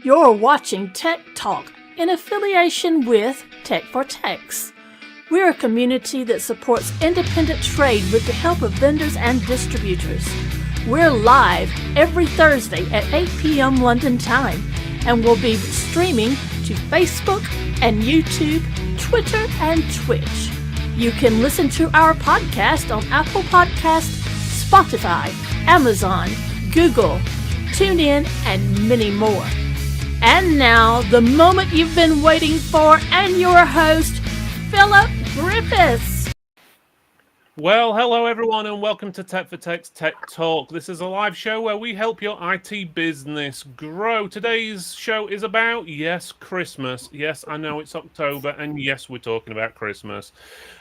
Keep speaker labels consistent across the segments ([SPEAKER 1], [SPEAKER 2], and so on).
[SPEAKER 1] You're watching Tech Talk in affiliation with Tech for Techs. We're a community that supports independent trade with the help of vendors and distributors. We're live every Thursday at 8 p.m. London time, and we'll be streaming to Facebook and YouTube, Twitter, and Twitch. You can listen to our podcast on Apple Podcasts, Spotify, Amazon, Google, TuneIn, and many more. And now, the moment you've been waiting for, and your host, Philip Griffiths.
[SPEAKER 2] Well, hello everyone and welcome to Tech for Tech's Tech Talk. This is a live show where we help your IT business grow. Today's show is about, yes, Christmas. Yes, I know it's October and yes, we're talking about Christmas.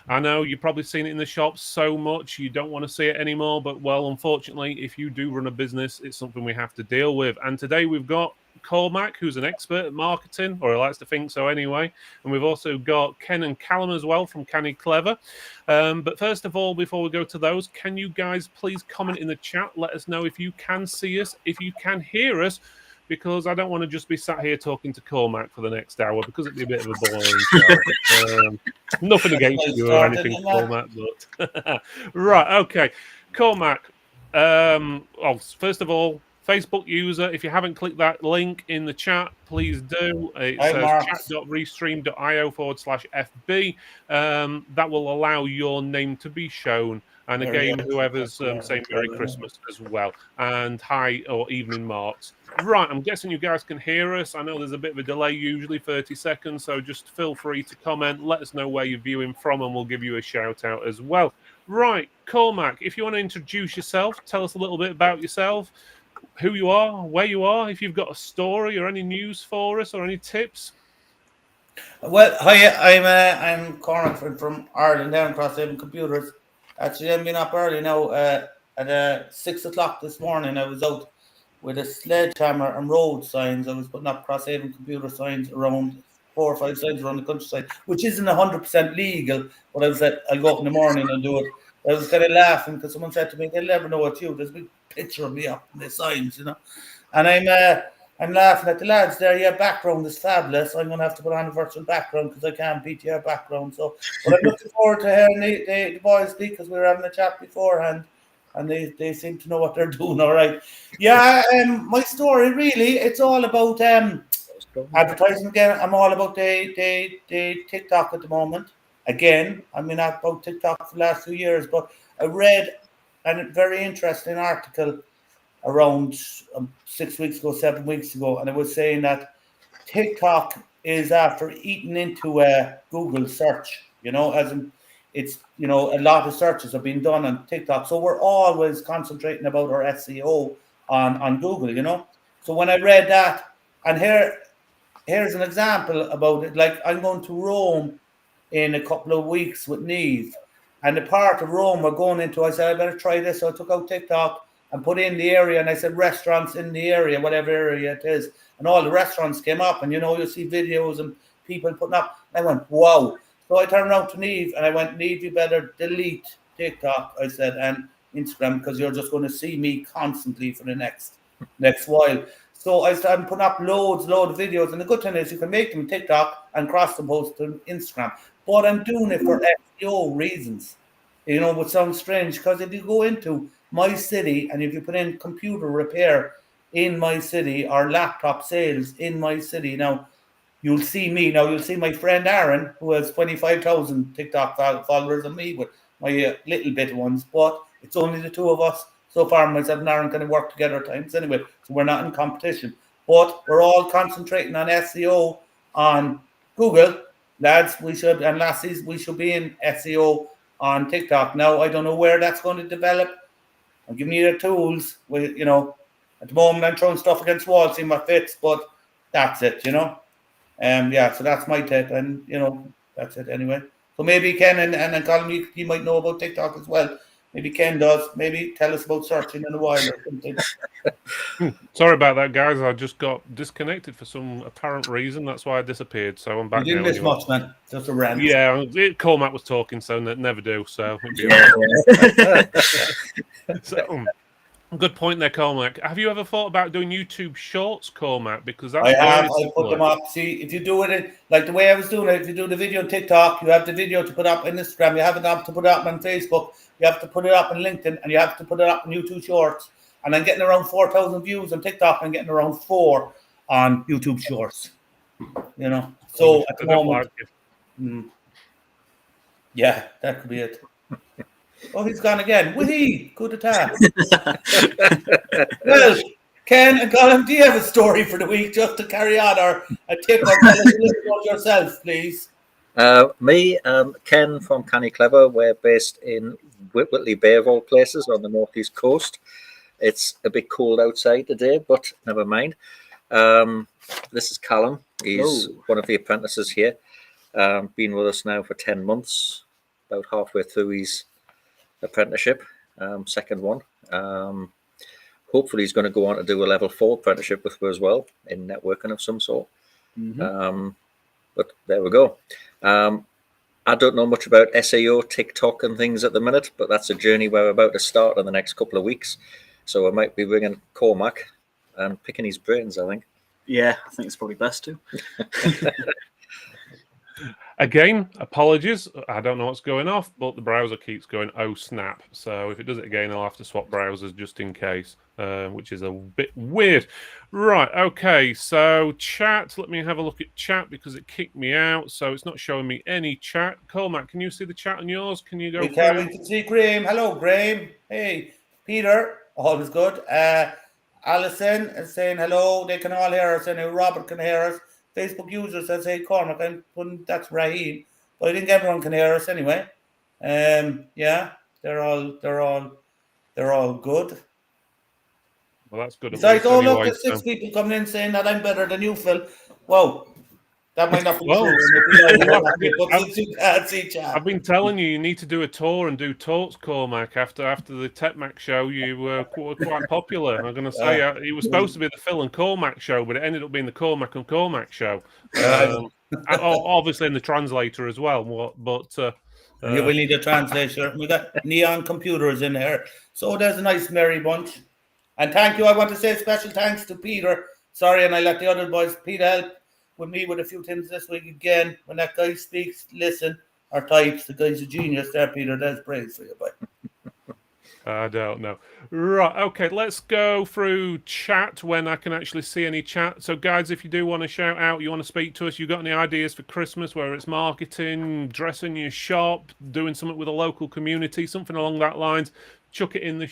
[SPEAKER 2] I know you've probably seen it in the shops so much you don't want to see it anymore, but well, unfortunately, if you do run a business, it's something we have to deal with. And today we've got Cormac, who's an expert at marketing, or he likes to think so anyway. And we've also got Ken and Callum as well from Canny Clever. But first of all, before we go to those, can you guys please comment in the chat? Let us know if you can see us, if you can hear us, because I don't want to just be sat here talking to Cormac for the next hour, because it'd be a bit of a boring show. Nothing against you or anything, Cormac, but right, okay. Cormac, first of all, Facebook user, if you haven't clicked that link in the chat, please do. It says chat.restream.io/FB. That will allow your name to be shown. And again, whoever's saying Merry Christmas as well. And hi or evening marks. Right, I'm guessing you guys can hear us. I know there's a bit of a delay, usually 30 seconds. So just feel free to comment. Let us know where you're viewing from and we'll give you a shout out as well. Right, Cormac, if you want to introduce yourself, tell us a little bit about yourself. Who you are, where you are, if you've got a story or any news for us or any tips.
[SPEAKER 3] Well, hi, I'm Cormac from Ireland, down across Crosshaven Computers. Actually, I've been up early now at 6 o'clock this morning. I was out with a sledgehammer and road signs. I was putting up Crosshaven Computer signs around 4 or 5 signs around the countryside, which isn't 100% legal, but I was like, I'll go up in the morning and do it. I was kind of laughing because someone said to me, they'll never know it's you. There's a big picture of me up in the signs, you know. And I'm laughing at the lads there. Yeah, background is fabulous. I'm going to have to put on a virtual background because I can't beat your background. So, but I'm looking forward to hearing the boys speak because we were having a chat beforehand and they seem to know what they're doing all right. Yeah, my story really, it's all about advertising again. I'm all about the TikTok at the moment. Again, I mean, I've about TikTok for the last 2 years, but I read a very interesting article around 6 weeks ago, 7 weeks ago, and it was saying that TikTok is after eating into a Google search, you know, as in it's, you know, a lot of searches have been done on TikTok. So we're always concentrating about our SEO on Google, you know. So when I read that, and here's an example about it, like I'm going to Rome in a couple of weeks with Neve. And the part of Rome we're going into, I said, I better try this. So I took out TikTok and put in the area, and I said, restaurants in the area, whatever area it is. And all the restaurants came up, and, you know, you'll see videos and people putting up. I went, wow. So I turned around to Neve, and I went, Neve, you better delete TikTok, I said, and Instagram, because you're just going to see me constantly for the next while. So I started putting up loads of videos. And the good thing is you can make them TikTok and cross them post to Instagram. But I'm doing it for SEO reasons, you know, which sounds strange because if you go into my city and if you put in computer repair in my city or laptop sales in my city, now you'll see me. Now you'll see my friend Aaron, who has 25,000 TikTok followers, and me with my little bit ones. But it's only the two of us so far. myself and Aaron kind of work together at times anyway, so we're not in competition. But we're all concentrating on SEO on Google. Lads, we should, and lassies, we should be in SEO on TikTok. Now, I don't know where that's going to develop. I'm giving you the tools. You know, at the moment, I'm throwing stuff against walls, seeing what fits, but that's it, you know. Yeah, so that's my tip, and, you know, that's it anyway. So maybe Ken and Colin, you might know about TikTok as well. Maybe Ken does. Maybe tell us about searching in a while or something.
[SPEAKER 2] Sorry about that, guys. I just got disconnected for some apparent reason. That's why I disappeared. So I'm back.
[SPEAKER 3] You didn't miss much, man. Just a rant.
[SPEAKER 2] Yeah, Cormac was talking, so never do. So, Good point there, Cormac. Have you ever thought about doing YouTube Shorts, Cormac? Because that's
[SPEAKER 3] I have.
[SPEAKER 2] very
[SPEAKER 3] I put
[SPEAKER 2] similar.
[SPEAKER 3] them up. See, if you do it like the way I was doing it, if you do the video on TikTok, you have the video to put up on Instagram. You have it up to put up on Facebook. You have to put it up on LinkedIn, and you have to put it up on YouTube Shorts. And I'm getting around 4,000 views on TikTok. And getting around 4 on YouTube Shorts. You know, so at the moment, yeah, that could be it. Oh, he's gone again. Wee, good attack. Well, Ken and Colin, do you have a story for the week just to carry on, or a tip, or tell us a little about yourself, please?
[SPEAKER 4] Me, Ken from Canny Clever. We're based in Whitley Bay, of all places, on the northeast coast. It's a bit cold outside today, but never mind. This is Callum. He's one of the apprentices here. Been with us now for 10 months, about halfway through his apprenticeship, second one. Hopefully he's going to go on to do a level 4 apprenticeship with us as well in networking of some sort. But there we go. I don't know much about SEO, TikTok and things at the minute, but that's a journey we're about to start in the next couple of weeks. So I might be ringing Cormac and picking his brains, I think.
[SPEAKER 5] Yeah, I think it's probably best to.
[SPEAKER 2] Again, apologies. I don't know what's going off, but the browser keeps going, oh snap. So if it does it again, I'll have to swap browsers just in case, which is a bit weird. Right, okay, so chat. Let me have a look at chat because it kicked me out, so it's not showing me any chat. Cormac, can you see the chat on yours? Can you go
[SPEAKER 3] We
[SPEAKER 2] through?
[SPEAKER 3] can see Graham. Hello, Graham. Hey, Peter. Always good. Alison is saying hello. They can all hear us. And Robert can hear us. Facebook user says, hey, Cormac, that's Raheem. But I think everyone can hear us anyway. Yeah, they're all good.
[SPEAKER 2] Well, that's good.
[SPEAKER 3] Besides, look,
[SPEAKER 2] Anyway,
[SPEAKER 3] there's 6 people coming in saying that I'm better than you, Phil. Whoa. That might not be
[SPEAKER 2] Well,
[SPEAKER 3] true. But since you can't see chat.
[SPEAKER 2] I've been telling you need to do a tour and do talks, Cormac. After the TechMac show, you were quite popular. I'm going to say it was supposed to be the Phil and Cormac show, but it ended up being the Cormac and Cormac show. Obviously in the translator as well. But
[SPEAKER 3] yeah, we need a translator. We got neon computers in here, so there's a nice merry bunch. And thank you. I want to say special thanks to Peter. Sorry, and I let the other boys. Peter help with me with a few things this week again. When that guy speaks, listen or types. The guy's a genius there, Peter. That's praise for you, boy.
[SPEAKER 2] I don't know. Right, okay, let's go through chat when I can actually see any chat. So, guys, if you do want to shout out, you want to speak to us, you got any ideas for Christmas, whether it's marketing, dressing your shop, doing something with a local community, something along that lines, chuck it in the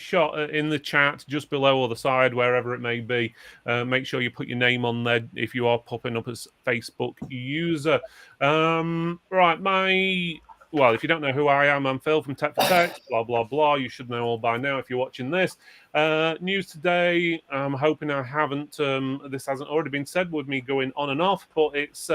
[SPEAKER 2] chat just below or the side, wherever it may be. Make sure you put your name on there if you are popping up as Facebook user. Right, well, if you don't know who I am, I'm Phil from Tech for Tech, blah, blah, blah. You should know all by now if you're watching this. News today, I'm hoping this hasn't already been said with me going on and off, but it's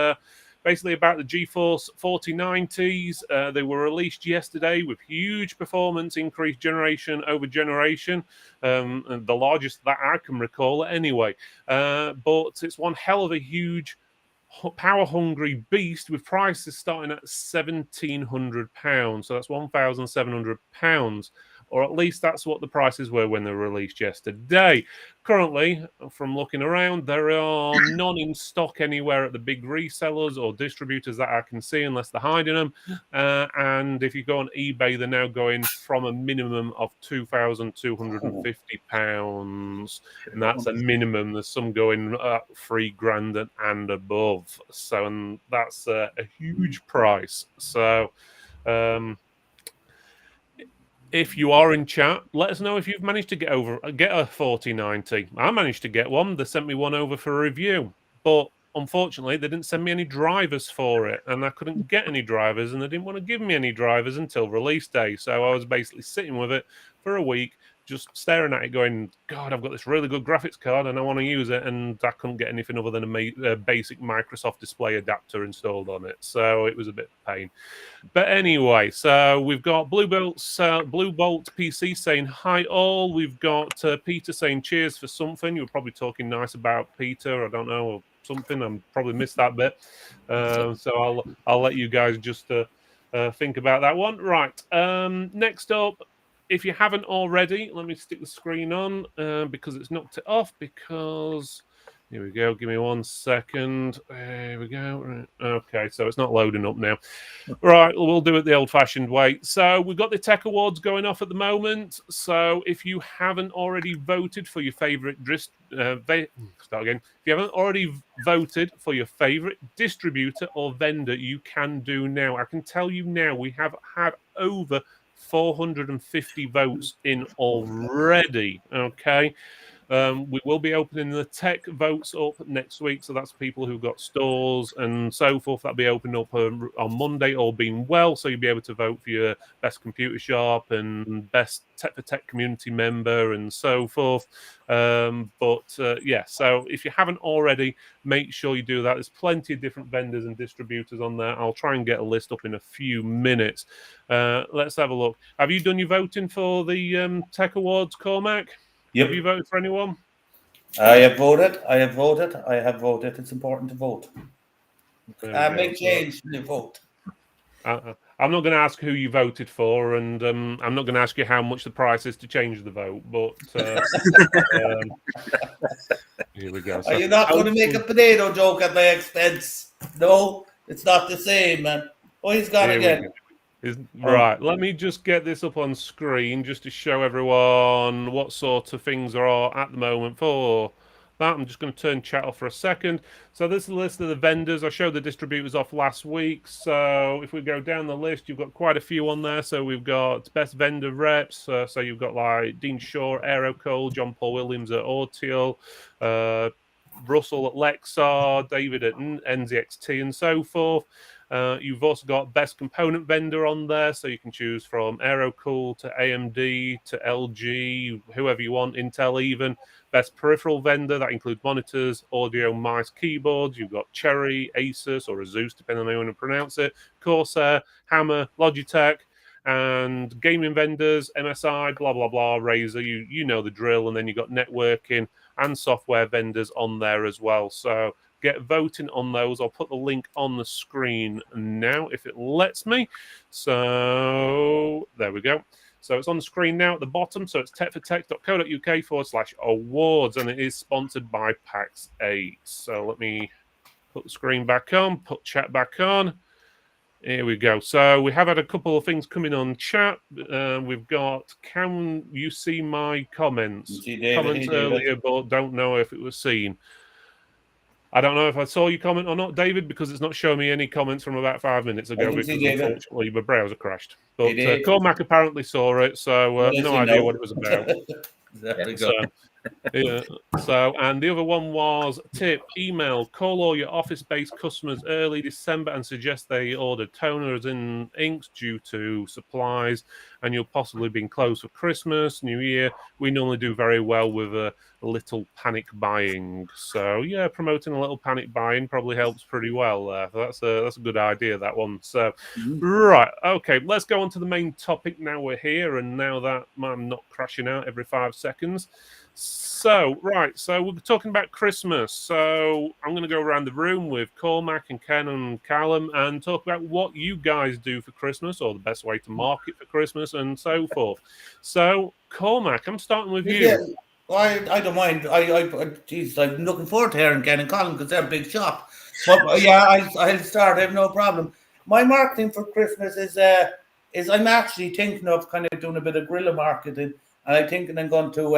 [SPEAKER 2] basically about the GeForce 4090s. They were released yesterday with huge performance increase generation over generation, the largest that I can recall anyway. But it's one hell of a huge power-hungry beast with prices starting at £1,700. So that's £1,700, or at least that's what the prices were when they were released yesterday. Currently, from looking around, there are none in stock anywhere at the big resellers or distributors that I can see, unless they're hiding them. And if you go on eBay, they're now going from a minimum of £2,250, and that's a minimum. There's some going $3,000 and above. So, and that's a huge price. So, if you are in chat, let us know if you've managed to get a 4090. I managed to get one. They sent me one over for a review, but unfortunately, they didn't send me any drivers for it, and I couldn't get any drivers, and they didn't want to give me any drivers until release day. So I was basically sitting with it for a week, just staring at it, going, God, I've got this really good graphics card, and I want to use it, and I couldn't get anything other than a basic Microsoft display adapter installed on it. So it was a bit of a pain. But anyway, so we've got Blue Bolt PC saying hi all. We've got Peter saying cheers for something. You were probably talking nice about Peter. I don't know, or something. I probably missed that bit. So I'll let you guys just think about that one. Right. Next up, if you haven't already, let me stick the screen on because it's knocked it off. Because here we go. Give me 1 second. There we go. Right. Okay, so it's not loading up now. Right, we'll do it the old-fashioned way. So we've got the Tech Awards going off at the moment. So if you haven't already voted for your favourite start again. If you haven't already voted for your favourite distributor or vendor, you can do now. I can tell you now, we have had over 450 votes in already. Okay. We will be opening the tech votes up next week. So that's people who've got stores and so forth. That'll be opened up on Monday, all being well. So you'll be able to vote for your best computer shop and best Tech for Tech community member and so forth. Yeah, so if you haven't already, make sure you do that. There's plenty of different vendors and distributors on there. I'll try and get a list up in a few minutes. Let's have a look. Have you done your voting for the Tech Awards, Cormac?
[SPEAKER 3] Yep.
[SPEAKER 2] Have you voted for anyone?
[SPEAKER 3] I have voted. It's important to vote. Make change when you vote.
[SPEAKER 2] I'm not going to ask who you voted for, and I'm not going to ask you how much the price is to change the vote. But here we go. So,
[SPEAKER 3] are you not going to make a potato joke at my expense? No, it's not the same, man. Oh, he's gone again.
[SPEAKER 2] Right, let me just get this up on screen just to show everyone what sort of things are at the moment for that. I'm just going to turn chat off for a second. So this is the list of the vendors. I showed the distributors off last week. So if we go down the list, you've got quite a few on there. So we've got best vendor reps. So you've got like Dean Shaw, Aerocole, John Paul Williams at Ortial, Russell at Lexar, David at NZXT and so forth. You've also got best component vendor on there, so you can choose from Aerocool to AMD to LG, whoever you want, Intel even. Best peripheral vendor, that includes monitors, audio, mice, keyboards. You've got Cherry, Asus, or Asus, depending on how you want to pronounce it, Corsair, Hammer, Logitech, and gaming vendors, MSI, blah, blah, blah, Razer, you know the drill. And then you've got networking and software vendors on there as well. So get voting on those. I'll put the link on the screen now if it lets me. So there we go. So it's on the screen now at the bottom. So it's techfortech.co.uk/awards, and it is sponsored by PAX 8. So let me put the screen back on, put chat back on. Here we go. So we have had a couple of things coming on chat. We've got, can you see my comments? Comments earlier, but don't know if it was seen. I don't know if I saw your comment or not, David, because it's not showing me any comments from about 5 minutes ago because unfortunately my browser crashed. But Cormac apparently saw it, so no idea what it was about. So, and the other one was tip, email, call all your office-based customers early December and suggest they order toners and inks due to supplies, and you'll possibly be closed for Christmas, New Year. We normally do very well with a little panic buying. So yeah, promoting a little panic buying probably helps pretty well there. That's a good idea, that one. So right, okay, let's go on to the main topic now we're here, and now that I'm not crashing out every 5 seconds. So, right, so we're talking about Christmas. So I'm going to go around the room with Cormac and Ken and Callum and talk about what you guys do for Christmas, or the best way to market for Christmas and so forth. So, Cormac, I'm starting with you.
[SPEAKER 3] Yeah, I don't mind. Geez, I'm looking forward to hearing Ken and Colin because they're a big shop. But yeah, I'll start. I have no problem. My marketing for Christmas is I'm actually thinking of kind of doing a bit of guerrilla marketing. And I'm thinking I'm going to,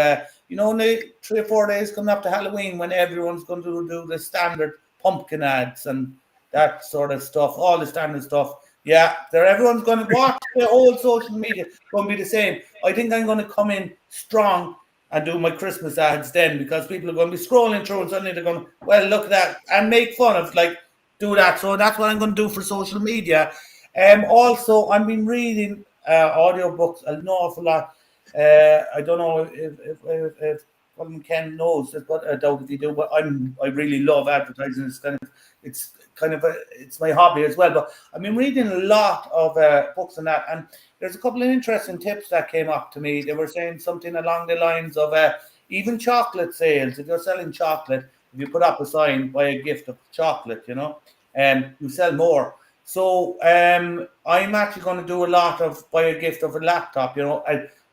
[SPEAKER 3] in the 3 or 4 days coming up to Halloween, when everyone's going to do the standard pumpkin ads and that sort of stuff, all the standard stuff. Yeah, everyone's going to watch the whole social media. Going to be the same. I think I'm going to come in strong and do my Christmas ads then, because people are going to be scrolling through and suddenly they're going, well, look at that, and make fun of, do that. So that's what I'm going to do for social media. Also, I've been reading audiobooks an awful lot. I don't know if Ken knows this, but I doubt if you do. But I really love advertising. It's my hobby as well. But I've been reading a lot of books on that, and there's a couple of interesting tips that came up to me. They were saying something along the lines of even chocolate sales. If you're selling chocolate, if you put up a sign, buy a gift of chocolate, you sell more. So I'm actually going to do a lot of buy a gift of a laptop.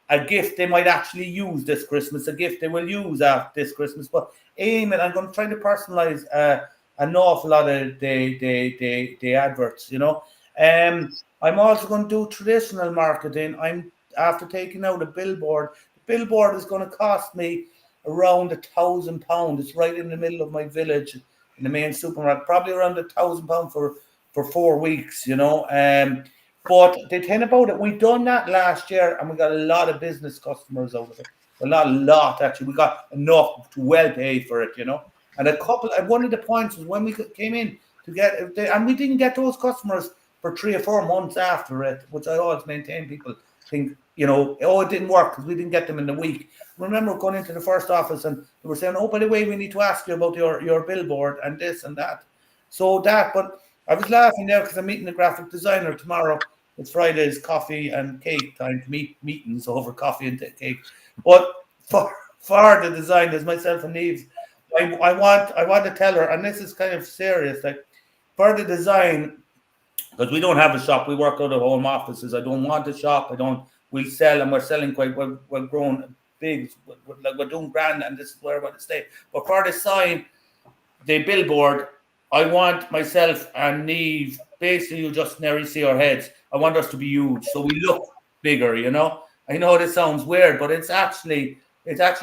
[SPEAKER 3] a gift they might actually use this Christmas, a gift they will use after this Christmas. But I'm going to try to personalize an awful lot of the adverts, you know. I'm also going to do traditional marketing. I'm after taking out a billboard. The billboard is going to cost me around £1,000. It's right in the middle of my village in the main supermarket, probably around £1,000 for 4 weeks, you know. But the thing about it, we done that last year and we got a lot of business customers out of it. A lot actually. We got enough to well pay for it, you know. And one of the points was when we came in to get, and we didn't get those customers for 3 or 4 months after it, which I always maintain. People think, you know, oh, it didn't work because we didn't get them in the week. I remember going into the first office and they were saying, oh, by the way, we need to ask you about your billboard and this and that. But I was laughing there because I'm meeting a graphic designer tomorrow. It's Friday's coffee and cake time to meetings over coffee and cake. But for the designers, myself and Niamh, I want to tell her, and this is kind of serious, like for the design, because we don't have a shop, we work out of home offices. I don't want a shop. We sell, and we're selling quite well. We're growing big. We're doing grand, and this is where we're going to stay. But for the sign, the billboard, I want myself and Niamh, basically you just nearly see our heads. I want us to be huge, so we look bigger, you know. I know this sounds weird, but it actually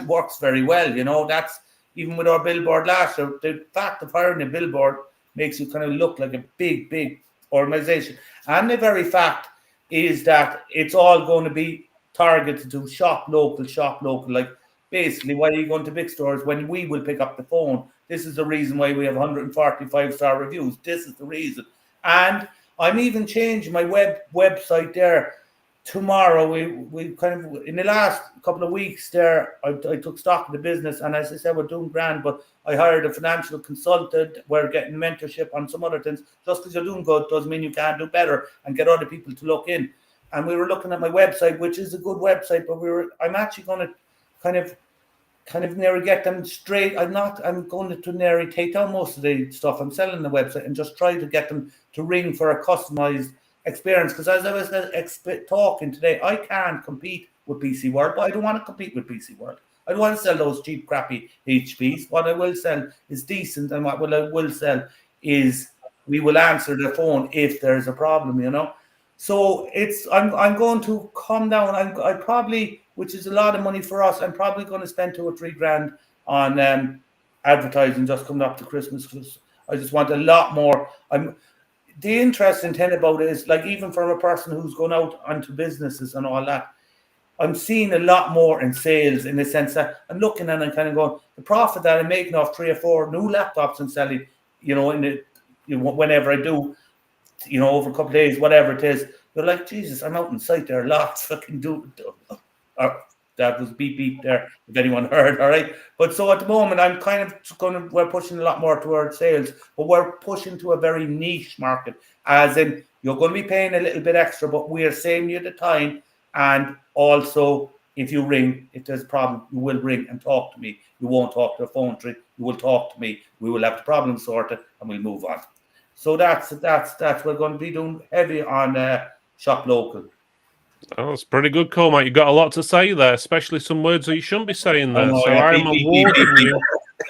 [SPEAKER 3] works very well, you know. That's even with our billboard last year. The fact of hiring a billboard makes you kind of look like a big organization. And the very fact is that it's all going to be targeted to shop local. Like basically, why are you going to big stores when we will pick up the phone? This is the reason why we have 145-star reviews. This is the reason. And I'm even changing my website there tomorrow. We kind of, in the last couple of weeks there, I took stock of the business, and as I said, we're doing grand, but I hired a financial consultant. We're getting mentorship on some other things. Just because you're doing good doesn't mean you can't do better and get other people to look in. And we were looking at my website, which is a good website, but I'm actually going to kind of nearly get them straight. I'm going to nearly take down most of the stuff I'm selling on the website and just try to get them to ring for a customized experience. Because as I was talking today, I can't compete with PC World, but I don't want to compete with PC World. I don't want to sell those cheap, crappy HPs. What I will sell is decent, and what I will sell is we will answer the phone if there's a problem, you know. So I'm going to come down. I probably, which is a lot of money for us, I'm probably going to spend 2 or 3 grand on advertising just coming up to Christmas, because I just want a lot more. The interesting thing about it is, like, even from a person who's going out onto businesses and all that, I'm seeing a lot more in sales, in the sense that I'm looking and I'm kind of going, the profit that I'm making off 3 or 4 new laptops and selling, you know, whenever I do, you know, over a couple of days, whatever it is, you're like, Jesus, I'm out in sight there, lots fucking do. That was beep there, if anyone heard, all right? But so at the moment, I'm kind of we're pushing a lot more towards sales, but we're pushing to a very niche market, as in you're going to be paying a little bit extra, but we are saving you the time. And also, if you ring, if there's a problem, you will ring and talk to me. You won't talk to a phone tree. You will talk to me. We will have the problem sorted and we'll move on. So that's we're going to be doing heavy on shop local.
[SPEAKER 2] Oh, that's pretty good, Cormac. You've got a lot to say there, especially some words that you shouldn't be saying there.
[SPEAKER 3] Oh, no,
[SPEAKER 2] so
[SPEAKER 3] yeah.
[SPEAKER 2] I'm awarding you.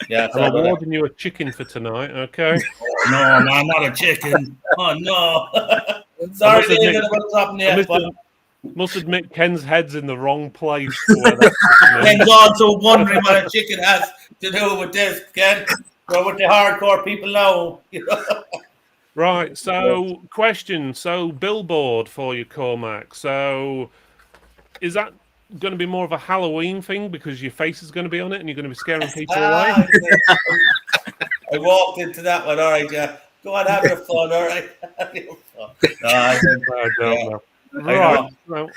[SPEAKER 3] Yeah,
[SPEAKER 2] I'm awarding you a chicken for tonight. Okay.
[SPEAKER 3] No, man, not a chicken. Oh no. Sorry, David, about dropping the
[SPEAKER 2] Must admit, Ken's head's in the wrong place.
[SPEAKER 3] Ken's also wondering what a chicken has to do with this, Ken. Or with the hardcore people now.
[SPEAKER 2] Right, so question. So billboard for you, Cormac. So is that going to be more of a Halloween thing because your face is going to be on it and you're going to be scaring people away?
[SPEAKER 3] I walked into that one. All right, yeah. Go on, have your fun. All right. I don't
[SPEAKER 2] know. Right.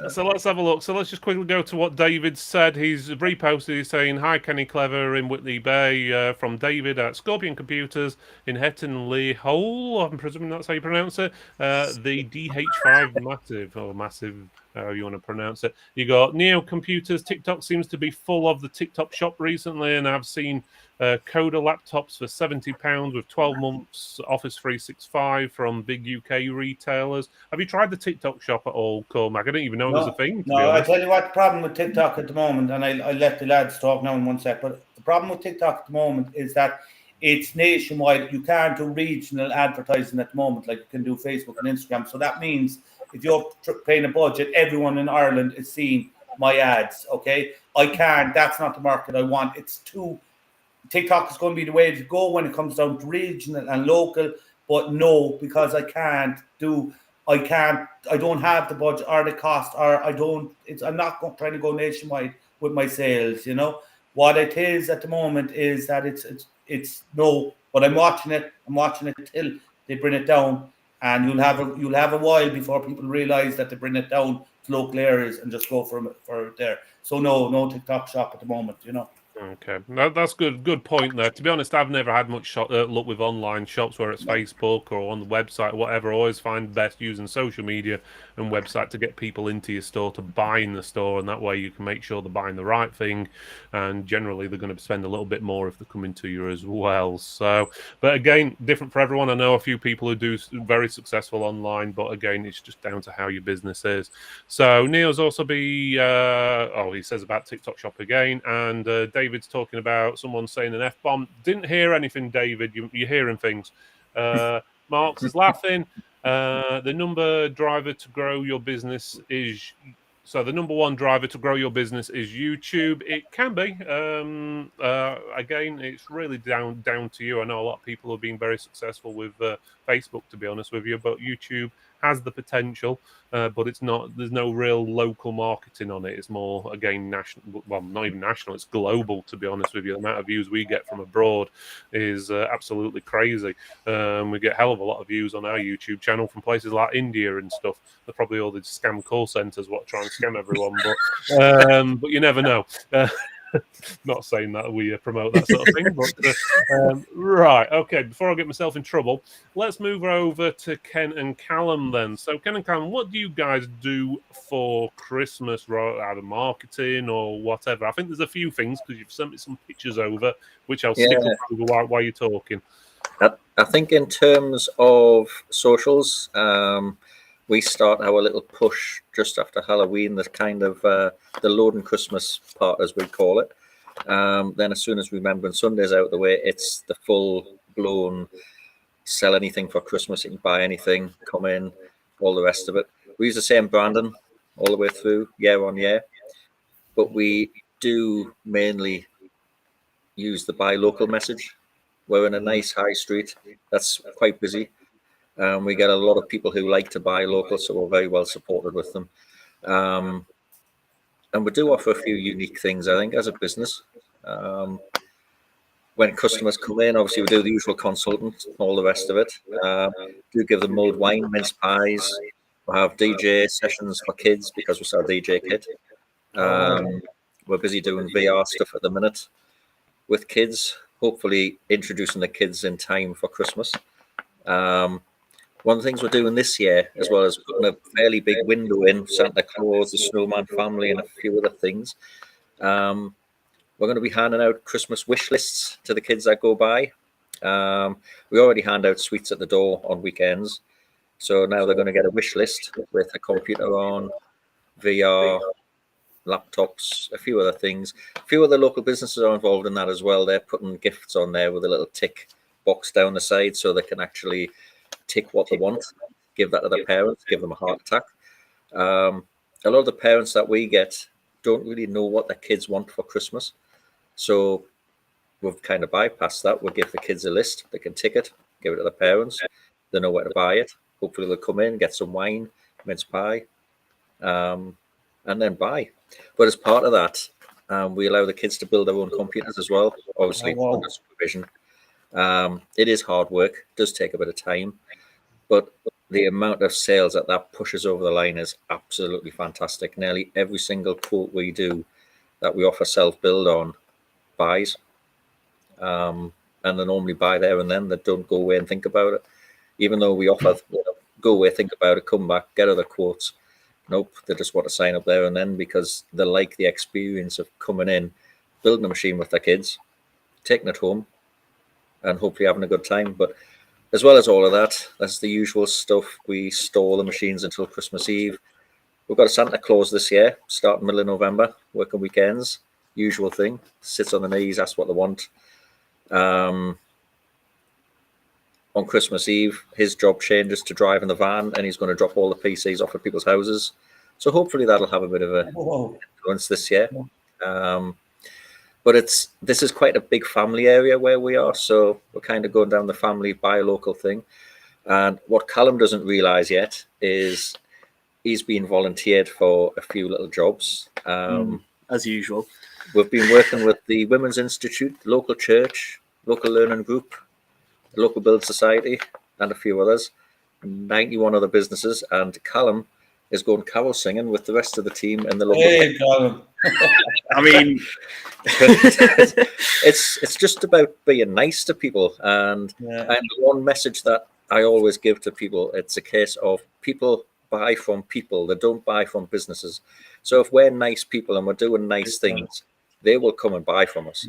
[SPEAKER 2] So let's have a look. So let's just quickly go to what David said. He's reposted. He's saying, "Hi, Kenny Clever in Whitley Bay from David at Scorpion Computers in Hetton-le Hole. I'm presuming that's how you pronounce it. The DH5 massive how you want to pronounce it. You got Neo Computers. TikTok seems to be full of the TikTok shop recently, and I've seen Coda laptops for £70 with 12 months Office 365 from big UK retailers. Have you tried the TikTok shop at all, Cormac? I didn't even know it was a thing, to be
[SPEAKER 3] I
[SPEAKER 2] honest.
[SPEAKER 3] tell you what the problem with TikTok at the moment, and I let the lads talk now in one sec, but the problem with TikTok at the moment is that it's nationwide. You can't do regional advertising at the moment like you can do Facebook and Instagram. So that means if you're paying a budget, everyone in Ireland is seeing my ads, okay? I can't. That's not the market I want. It's too... TikTok is going to be the way to go when it comes down to regional and local, but no, because I don't have the budget or the cost, or I'm not trying to go nationwide with my sales, you know. What it is at the moment is that it's no, but I'm watching it till they bring it down, and you'll have a while before people realize that they bring it down to local areas and just go for there. So no TikTok shop at the moment, you know.
[SPEAKER 2] Okay, that's good point there. To be honest, I've never had much luck with online shops, where it's Facebook or on the website or whatever. I always find best using social media and website to get people into your store to buy in the store, and that way you can make sure they're buying the right thing, and generally they're going to spend a little bit more if they're coming to you as well. So, but again, different for everyone. I know a few people who do very successful online, but again, it's just down to how your business is. So Neil's also he says about TikTok shop again, and David's talking about someone saying an F-bomb. Didn't hear anything, David. You're hearing things. Marks is laughing. The number driver to grow your business is... So the number one driver to grow your business is YouTube. It can be. Again, it's really down to you. I know a lot of people have been very successful with Facebook, to be honest with you, but YouTube has the potential, but it's not. There's no real local marketing on it. It's more, again, national. Well, not even national. It's global, to be honest with you. The amount of views we get from abroad is absolutely crazy. We get a hell of a lot of views on our YouTube channel from places like India and stuff. They're probably all the scam call centers what try and scam everyone, but you never know. Not saying that we promote that sort of thing, but right, okay. Before I get myself in trouble, let's move over to Ken and Callum then. So, Ken and Callum, what do you guys do for Christmas, either marketing or whatever? I think there's a few things because you've sent me some pictures over, which I'll stick up over while you're talking.
[SPEAKER 4] I think in terms of socials, we start our little push just after Halloween, the kind of the loading Christmas part, as we call it. Then as soon as Remembrance Sunday's out of the way, it's the full-blown sell anything for Christmas. You can buy anything, come in, all the rest of it. We use the same branding all the way through, year on year. But we do mainly use the buy local message. We're in a nice high street that's quite busy. We get a lot of people who like to buy local, so we're very well supported with them. And we do offer a few unique things, I think, as a business. When customers come in, obviously we do the usual consultant, all the rest of it. Do give them mulled wine, mince pies. We have DJ sessions for kids because we sell DJ kit. We're busy doing VR stuff at the minute with kids, hopefully introducing the kids in time for Christmas. One of the things we're doing this year, as well as putting a fairly big window in, Santa Claus, the Snowman family, and a few other things, we're going to be handing out Christmas wish lists to the kids that go by. We already hand out sweets at the door on weekends. So now they're going to get a wish list with a computer on, VR, laptops, a few other things. A few other local businesses are involved in that as well. They're putting gifts on there with a little tick box down the side so they can actually tick what they want, give that to their parents, give them a heart attack. A lot of the parents that we get don't really know what their kids want for Christmas. So we've kind of bypassed that. We'll give the kids a list. They can tick it, give it to their parents. They know where to buy it. Hopefully they'll come in, get some wine, mince pie, and then buy. But as part of that, we allow the kids to build their own computers as well, obviously under supervision. It is hard work, it does take a bit of time, but the amount of sales that pushes over the line is absolutely fantastic. Nearly every single quote we do that we offer self-build on buys, and they normally buy there and then. They don't go away and think about it, even though we offer go away, think about it, come back, get other quotes, Nope, they just want to sign up there and then because they like the experience of coming in, building a machine with their kids, taking it home, and hopefully having a good time. But as well as all of that, that's the usual stuff. We store the machines until Christmas Eve. We've got a Santa Claus this year, starting middle of November, working weekends. Usual thing. Sits on the knees, asks what they want. On Christmas Eve, his job changes to driving the van, and he's going to drop all the PCs off at people's houses. So hopefully that'll have a bit of a influence this year. But this is quite a big family area where we are, so we're kind of going down the family buy local thing. And what Callum doesn't realise yet is he's been volunteered for a few little jobs.
[SPEAKER 5] As usual.
[SPEAKER 4] We've been working with the Women's Institute, the local church, local learning group, the local build society, and a few others, 91 other businesses. And Callum is going carol singing with the rest of the team in the local.
[SPEAKER 3] Hey, Callum.
[SPEAKER 5] I mean,
[SPEAKER 4] it's just about being nice to people. And one message that I always give to people, it's a case of people buy from people. They don't buy from businesses. So if we're nice people and we're doing nice things, they will come and buy from us.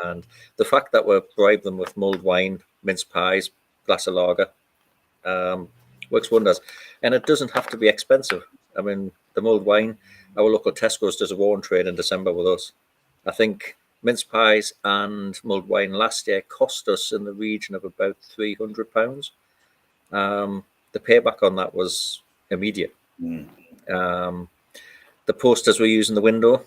[SPEAKER 4] And the fact that we bribe them with mulled wine, mince pies, glass of lager, works wonders. And it doesn't have to be expensive. I mean, the mulled wine, our local Tesco's does a warm trade in December with us. I think mince pies and mulled wine last year cost us in the region of about £300. The payback on that was immediate. The posters we use in the window,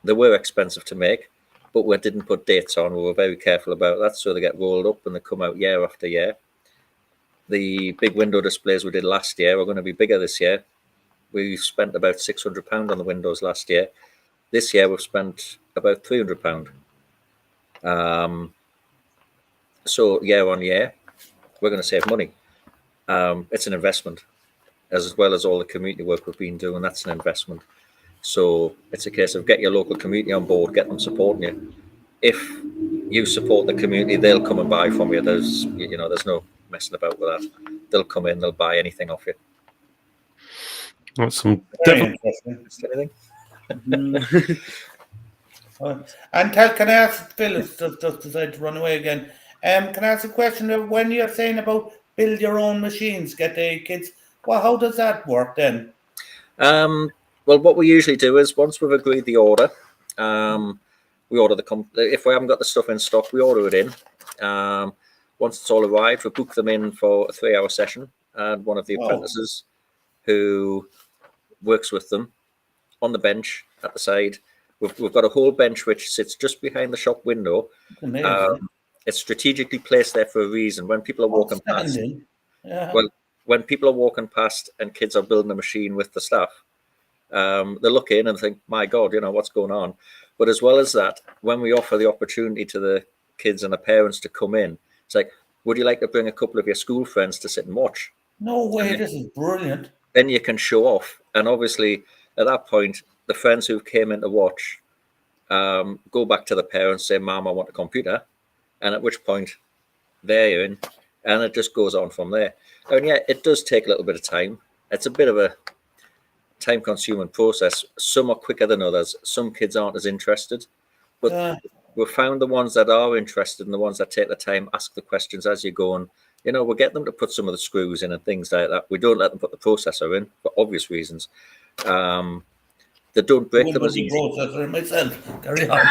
[SPEAKER 4] they were expensive to make, but we didn't put dates on. We were very careful about that, so they get rolled up and they come out year after year. The big window displays we did last year are going to be bigger this year. We spent about £600 on the windows last year. This year we've spent about £300. So year on year, we're going to save money. It's an investment, as well as all the community work we've been doing. That's an investment. So it's a case of get your local community on board, get them supporting you. If you support the community, they'll come and buy from you. There's no messing about with that. They'll come in, they'll buy anything off you.
[SPEAKER 2] That's some
[SPEAKER 3] Very interesting. And can I ask Phil, just decided to run away again? Can I ask a question? When you're saying about build your own machines, get the kids, well, how does that work then?
[SPEAKER 4] Well, what we usually do is once we've agreed the order, we order if we haven't got the stuff in stock, we order it in. Once it's all arrived, we book them in for a 3-hour session, and one of the apprentices who works with them on the bench at the side. We've got a whole bench which sits just behind the shop window. It's strategically placed there for a reason. When people are walking past, when people are walking past and kids are building a machine with the staff, they look in and think, my God, what's going on? But as well as that, when we offer the opportunity to the kids and the parents to come in, it's like, would you like to bring a couple of your school friends to sit and watch?
[SPEAKER 3] No way, this is brilliant.
[SPEAKER 4] Then you can show off. And obviously, at that point, the friends who came in to watch go back to the parents, say, Mom, I want a computer. And at which point, they're in. And it just goes on from there. And yeah, it does take a little bit of time. It's a bit of a time-consuming process. Some are quicker than others. Some kids aren't as interested. But we've found the ones that are interested and the ones that take the time, ask the questions as you go on. We'll get them to put some of the screws in and things like that. We don't let them put the processor in for obvious reasons. They don't break them as easy.
[SPEAKER 3] Processor myself. Carry on.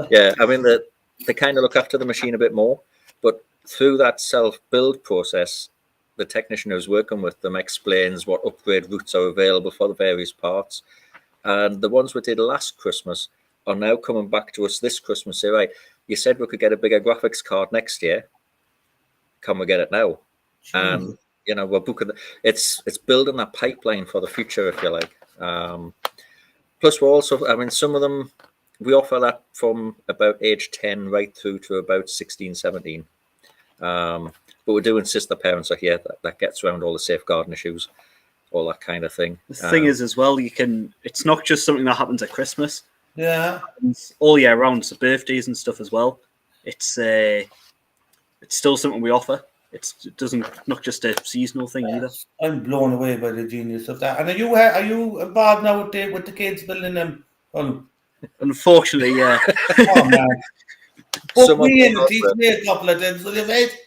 [SPEAKER 4] Yeah, I mean, they kind of look after the machine a bit more. But through that self-build process, the technician who's working with them explains what upgrade routes are available for the various parts. And the ones we did last Christmas are now coming back to us this Christmas. Say, right, you said we could get a bigger graphics card next year. Can we get it now? And we're booking. It's building that pipeline for the future, if you like. Plus, we're also, some of them we offer that from about age 10 right through to about 16, 17. But we do insist the parents are here. That gets around all the safeguarding issues, all that kind of thing.
[SPEAKER 5] The thing is, as well, it's not just something that happens at Christmas.
[SPEAKER 3] Yeah,
[SPEAKER 5] it happens all year round. So birthdays and stuff as well. It's still something we offer. it doesn't not just a seasonal thing either.
[SPEAKER 3] I'm blown away by the genius of that. And are you involved now with the kids building them? Oh,
[SPEAKER 5] Unfortunately, yeah.
[SPEAKER 3] oh man, book
[SPEAKER 4] Someone
[SPEAKER 3] me in
[SPEAKER 4] got
[SPEAKER 3] and teach
[SPEAKER 4] offered.
[SPEAKER 3] me a couple of things, will you, mate?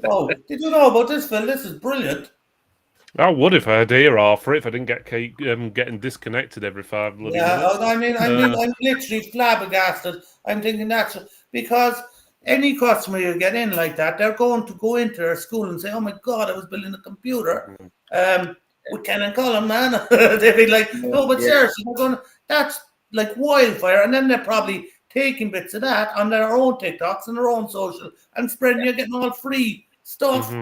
[SPEAKER 3] Oh, did you know about this, Phil? This is brilliant.
[SPEAKER 2] I would if I had ear off for it if I didn't get getting disconnected every 5 bloody
[SPEAKER 3] Yeah,
[SPEAKER 2] minutes.
[SPEAKER 3] I mean, I'm literally flabbergasted. I'm thinking that's because any customer you get in like that, they're going to go into their school and say, "Oh my God, I was building a computer with Ken and Colin, man." They'd be like, "No, but seriously, that's like wildfire," and then they're probably taking bits of that on their own TikToks and their own social and spreading. You're getting all free stuff.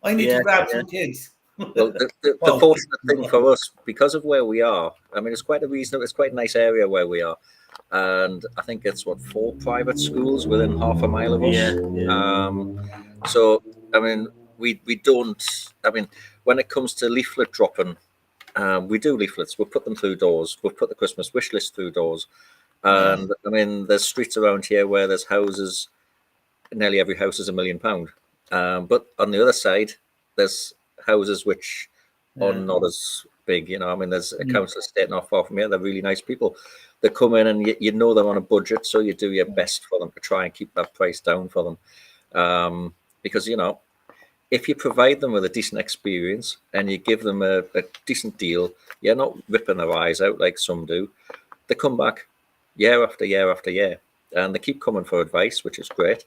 [SPEAKER 3] I need to grab some kids.
[SPEAKER 4] Well, the fortunate thing for us, because of where we are, I mean, it's quite a nice area where we are. And I think it's 4 private schools within half a mile of us. So, I mean, we don't, I mean, when it comes to leaflet dropping, we do leaflets. We'll put them through doors. We'll put the Christmas wish list through doors. And I mean, there's streets around here where there's houses, nearly every house is £1 million. But on the other side, there's houses which are not as big, you know. I mean, there's a council estate not far from here. They're really nice people. They come in and you know they're on a budget, so you do your best for them to try and keep that price down for them. Because, you know, if you provide them with a decent experience and you give them a decent deal, you're not ripping their eyes out like some do. They come back year after year after year, and they keep coming for advice, which is great.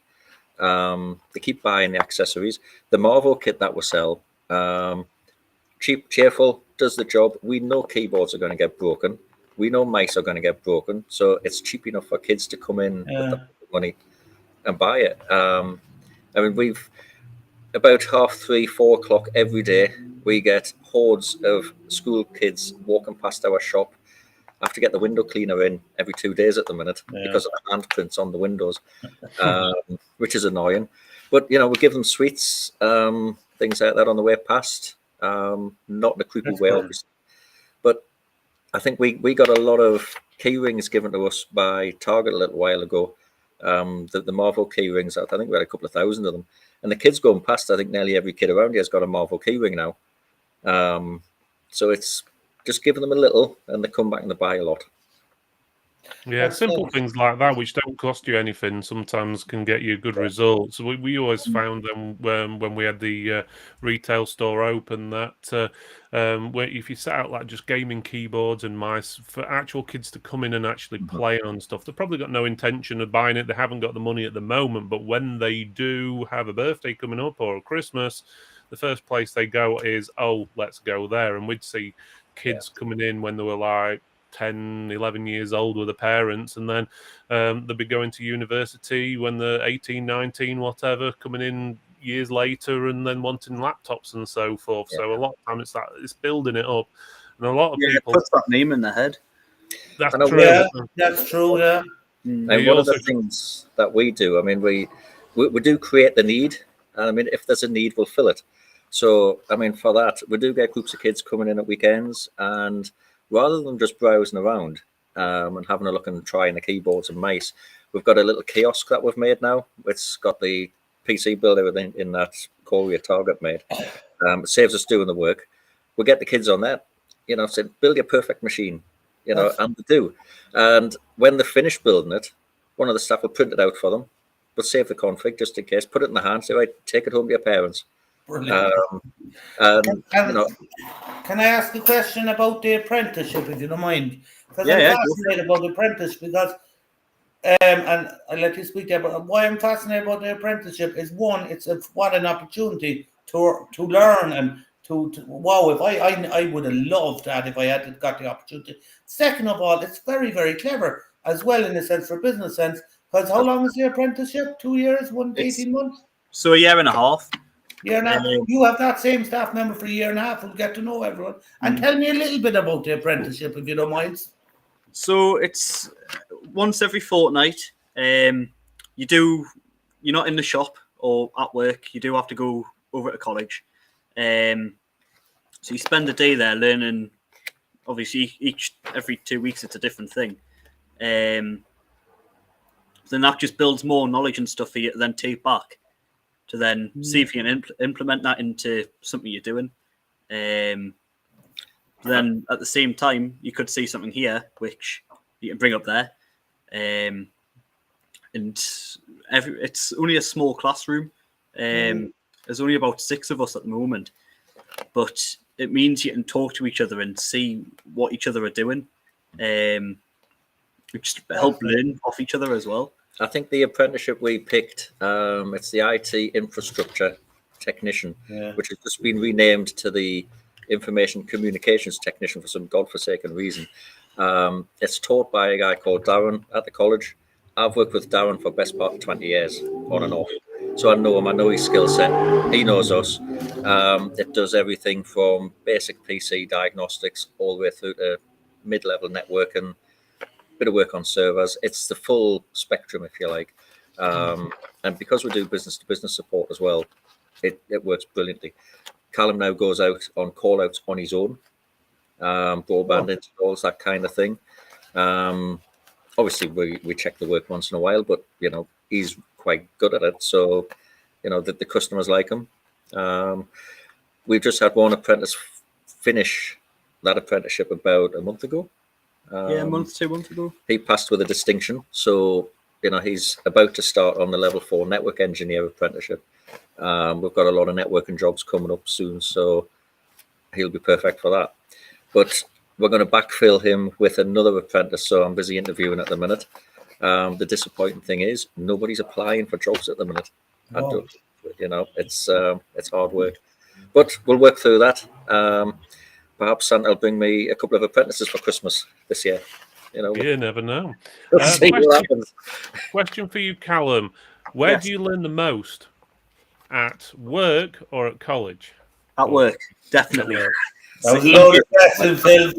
[SPEAKER 4] They keep buying the accessories. The Marvel kit that we sell, cheap, cheerful, does the job. We know keyboards are going to get broken. We know mice are going to get broken. So it's cheap enough for kids to come in with the money and buy it. I mean, we've about 3:30, 4 o'clock every day, we get hordes of school kids walking past our shop. I have to get the window cleaner in every 2 days at the minute because of the handprints on the windows, which is annoying. But, you know, we give them sweets, things like that on the way past. Not in a creepy way, obviously. But I think we got a lot of key rings given to us by Target a little while ago. The Marvel key rings, I think we had a couple of thousand of them. And the kids going past, I think nearly every kid around here has got a Marvel key ring now. So it's just giving them a little and they come back and they buy a lot.
[SPEAKER 2] Yeah, simple things like that, which don't cost you anything, sometimes can get you good results. We always found them when we had the retail store open that where if you set out like just gaming keyboards and mice for actual kids to come in and actually play on stuff, they've probably got no intention of buying it. They haven't got the money at the moment, but when they do have a birthday coming up or a Christmas, the first place they go is, oh, let's go there. And we'd see kids coming in when they were like 10, 11 years old with the parents, and then they'll be going to university when they're 18, 19, whatever, coming in years later and then wanting laptops and so forth. So a lot of time it's building it up. And a lot of people...
[SPEAKER 5] it puts that name in their head.
[SPEAKER 2] That's true.
[SPEAKER 3] Yeah, that's true, yeah.
[SPEAKER 4] And one of the things that we do, I mean, we do create the need. And I mean, if there's a need, we'll fill it. So, I mean, for that, we do get groups of kids coming in at weekends, and rather than just browsing around and having a look and trying the keyboards and mice, we've got a little kiosk that we've made now. It's got the PC builder in that Korea Target made. It saves us doing the work. We get the kids on that, you know, say, build your perfect machine, you know, and they do. And when they finish building it, one of the staff will print it out for them, but save the config just in case, put it in the hand, say, right, take it home to your parents.
[SPEAKER 3] Brilliant.
[SPEAKER 4] You know,
[SPEAKER 3] can I ask a question about the apprenticeship, if you don't mind? Because I'm fascinated about the apprentice because, and I'll let you speak there, but why I'm fascinated about the apprenticeship is, one, what an opportunity to learn and to wow, if I would have loved that if I had got the opportunity. Second of all, it's very, very clever as well in a sense, for business sense, because how long is the apprenticeship? 2 years, 18 months?
[SPEAKER 5] So a year and a half.
[SPEAKER 3] Yeah, now you have that same staff member for a year and a half who'll get to know everyone. And tell me a little bit about the apprenticeship, if you don't mind.
[SPEAKER 5] So it's once every fortnight. You're not in the shop or at work. You do have to go over to college. So you spend a day there learning. Obviously, every 2 weeks it's a different thing. Then that just builds more knowledge and stuff for you to then take back to then see if you can implement that into something you're doing. Then at the same time, you could see something here which you can bring up there. And it's only a small classroom. There's only about 6 of us at the moment, but it means you can talk to each other and see what each other are doing, which help learn off each other as well.
[SPEAKER 4] I think the apprenticeship we picked, it's the IT infrastructure technician, which has just been renamed to the information communications technician for some godforsaken reason. It's taught by a guy called Darren at the college. I've worked with Darren for the best part of 20 years, on and off. So I know him, I know his skill set. He knows us. It does everything from basic PC diagnostics all the way through to mid-level networking, bit of work on servers. It's the full spectrum, if you like. And because we do business-to-business support as well, it works brilliantly. Callum now goes out on call-outs on his own, broadband installs, that kind of thing. Obviously, we check the work once in a while, but, he's quite good at it. So, the customers like him. We've just had one apprentice finish that apprenticeship about a month ago.
[SPEAKER 5] A month, 2 months ago.
[SPEAKER 4] He passed with a distinction. So, he's about to start on the level 4 network engineer apprenticeship. We've got a lot of networking jobs coming up soon, so he'll be perfect for that. But we're going to backfill him with another apprentice, so I'm busy interviewing at the minute. The disappointing thing is nobody's applying for jobs at the minute. It's hard work, but we'll work through that. Perhaps Santa will bring me a couple of apprentices for Christmas this year.
[SPEAKER 2] You never know.
[SPEAKER 4] See what happens.
[SPEAKER 2] Question for you, Callum. Where do you learn the most? At work or at college?
[SPEAKER 5] At work, definitely.
[SPEAKER 3] That was a loaded question, Phil.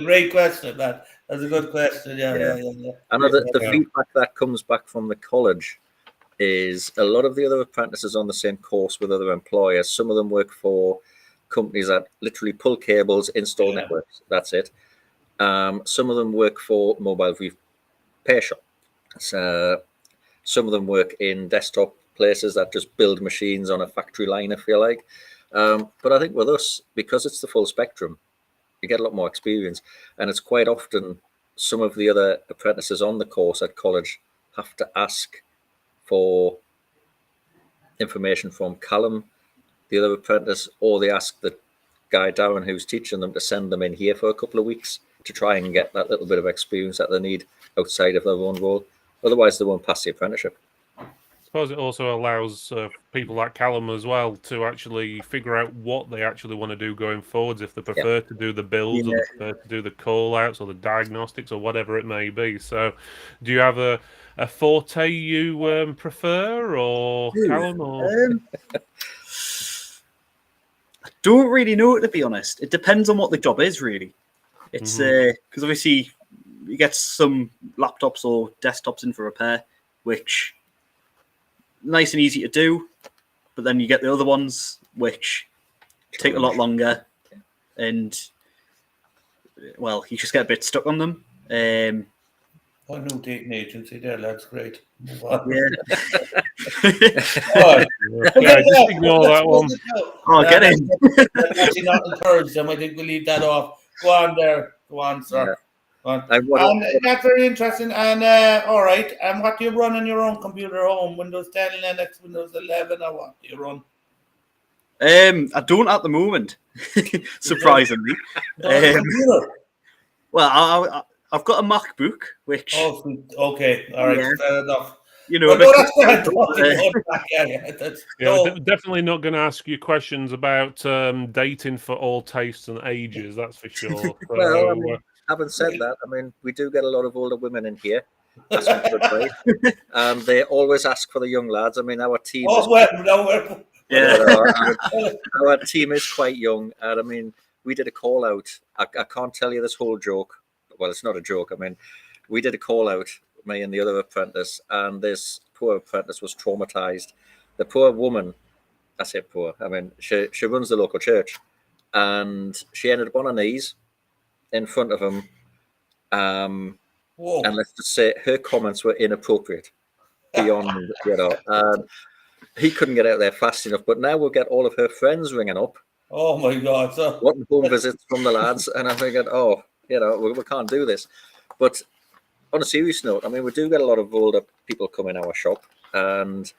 [SPEAKER 3] Great question, man. That's a good question. Yeah.
[SPEAKER 4] I know that the feedback that comes back from the college is a lot of the other apprentices on the same course with other employers. Some of them work for companies that literally pull cables, install networks. That's it. Some of them work for mobile repair shop. Some of them work in desktop places that just build machines on a factory line, if you like. But I think with us, because it's the full spectrum, you get a lot more experience. And it's quite often some of the other apprentices on the course at college have to ask for information from Callum, the other apprentice, or they ask the guy Darren who's teaching them to send them in here for a couple of weeks to try and get that little bit of experience that they need outside of their own role. Otherwise, they won't pass the apprenticeship.
[SPEAKER 2] I suppose it also allows people like Callum as well to actually figure out what they actually want to do going forwards, if they prefer to do the builds or they prefer to do the call-outs or the diagnostics or whatever it may be. So do you have a forte you prefer, or Callum? Or...
[SPEAKER 5] I don't really know, to be honest. It depends on what the job is, really. It's because obviously you get some laptops or desktops in for repair, which... nice and easy to do, but then you get the other ones which take a lot longer, and well, you just get a bit stuck on them.
[SPEAKER 3] I know dating agency there, lads. Great.
[SPEAKER 5] Yeah.
[SPEAKER 2] Just ignore that one.
[SPEAKER 5] Oh, get in.
[SPEAKER 3] That's actually not encouraged them. I think we'll leave that off. Go on there. Go on, sir.
[SPEAKER 4] Yeah.
[SPEAKER 3] And that's very interesting. And all right. And what do you run on your own computer home? Windows 10, Linux, Windows 11, or what do you run?
[SPEAKER 5] I don't at the moment, surprisingly. Well, I've got a MacBook, which.
[SPEAKER 3] Oh, sweet. Okay. All right. Yeah. Fair enough.
[SPEAKER 2] Definitely not going to ask you questions about dating for all tastes and ages. That's for sure.
[SPEAKER 4] Well, having said that, we do get a lot of older women in here asking for advice. They always ask for the young lads. Our team. Our team is quite young, and we did a call out. I can't tell you this whole joke. Well, it's not a joke. We did a call out, me and the other apprentice, and this poor apprentice was traumatized. The poor woman, I say poor. She runs the local church, and she ended up on her knees in front of him, and let's just say her comments were inappropriate beyond, he couldn't get out there fast enough. But now we'll get all of her friends ringing up,
[SPEAKER 3] Oh my God! So
[SPEAKER 4] wanting home visits from the lads, and I'm thinking, oh, we can't do this. But on a serious note, I mean, we do get a lot of older people come in our shop, and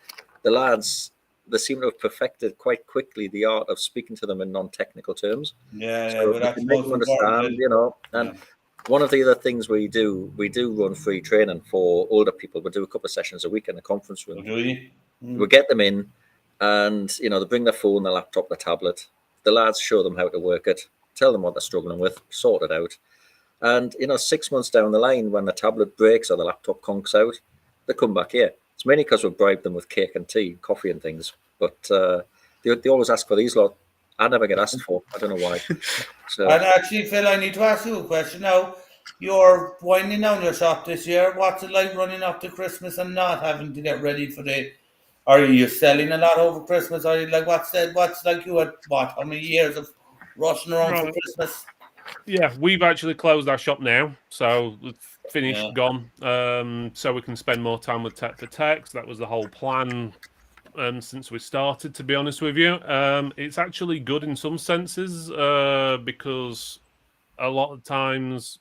[SPEAKER 4] the lads, they seem to have perfected quite quickly the art of speaking to them in non-technical terms.
[SPEAKER 3] yeah,
[SPEAKER 4] So
[SPEAKER 3] but
[SPEAKER 4] we
[SPEAKER 3] that's
[SPEAKER 4] can make
[SPEAKER 3] most
[SPEAKER 4] them
[SPEAKER 3] important.
[SPEAKER 4] understand, and one of the other things we do run free training for older people. We do a couple of sessions a week in the conference room.
[SPEAKER 3] Do you?
[SPEAKER 4] We get them in, and they bring their phone, their laptop, their tablet. The lads show them how to work it, tell them what they're struggling with, sort it out. And 6 months down the line, when the tablet breaks or the laptop conks out, they come back here. It's mainly because we've bribed them with cake and tea, coffee and things. But they always ask for these lot. I never get asked for. I don't know why. So
[SPEAKER 3] And actually, Phil, I need to ask you a question now. You're winding down your shop this year. What's it like running up to Christmas and not having to get ready for the? Are you selling a lot over Christmas? Are you like what's like you had how many years of rushing around for
[SPEAKER 2] Right.
[SPEAKER 3] Christmas?
[SPEAKER 2] Yeah, we've actually closed our shop now, so it's finished,
[SPEAKER 3] Yeah.
[SPEAKER 2] gone. So we can spend more time with Tech for Tech. That was the whole plan since we started, to be honest with you. It's actually good in some senses because a lot of times,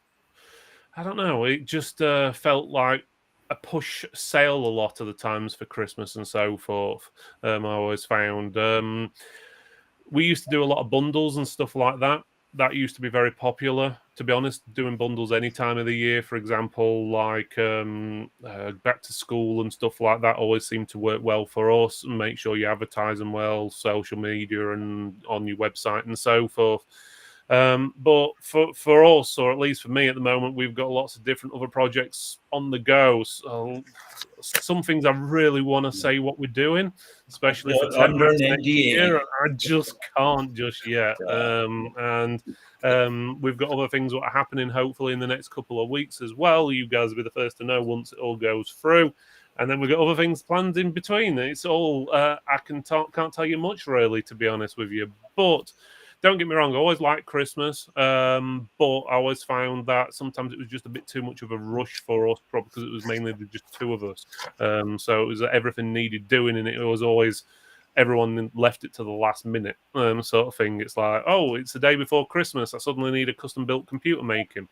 [SPEAKER 2] I don't know, it just felt like a push sale a lot of the times for Christmas and so forth. I always found we used to do a lot of bundles and stuff like that. That used to be very popular, to be honest, doing bundles any time of the year. For example, like back to school and stuff like that always seemed to work well for us, and make sure you advertise them well, social media and on your website and so forth. But for us, or at least for me at the moment, we've got lots of different other projects on the go. So some things I really want to say what we're doing, especially for
[SPEAKER 3] Under an
[SPEAKER 2] next
[SPEAKER 3] NDA.
[SPEAKER 2] year. I just can't just yet. And we've got other things that are happening hopefully in the next couple of weeks as well. You guys will be the first to know once it all goes through. And then we've got other things planned in between. It's all I can't tell you much really, to be honest with you. But don't get me wrong, I always liked Christmas, but I always found that sometimes it was just a bit too much of a rush for us, probably because it was mainly just two of us. So it was everything needed doing, and it was always everyone left it to the last minute sort of thing. It's like, oh, it's the day before Christmas. I suddenly need a custom-built computer making,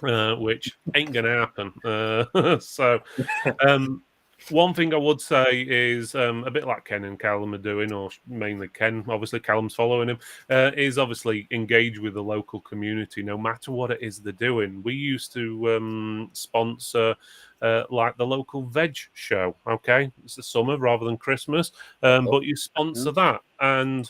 [SPEAKER 2] which ain't going to happen. So one thing I would say is a bit like Ken and Callum are doing, or mainly Ken, obviously Callum's following him, is obviously engage with the local community, no matter what it is they're doing. We used to sponsor like the local veg show, okay? It's the summer rather than Christmas, but you sponsor that. And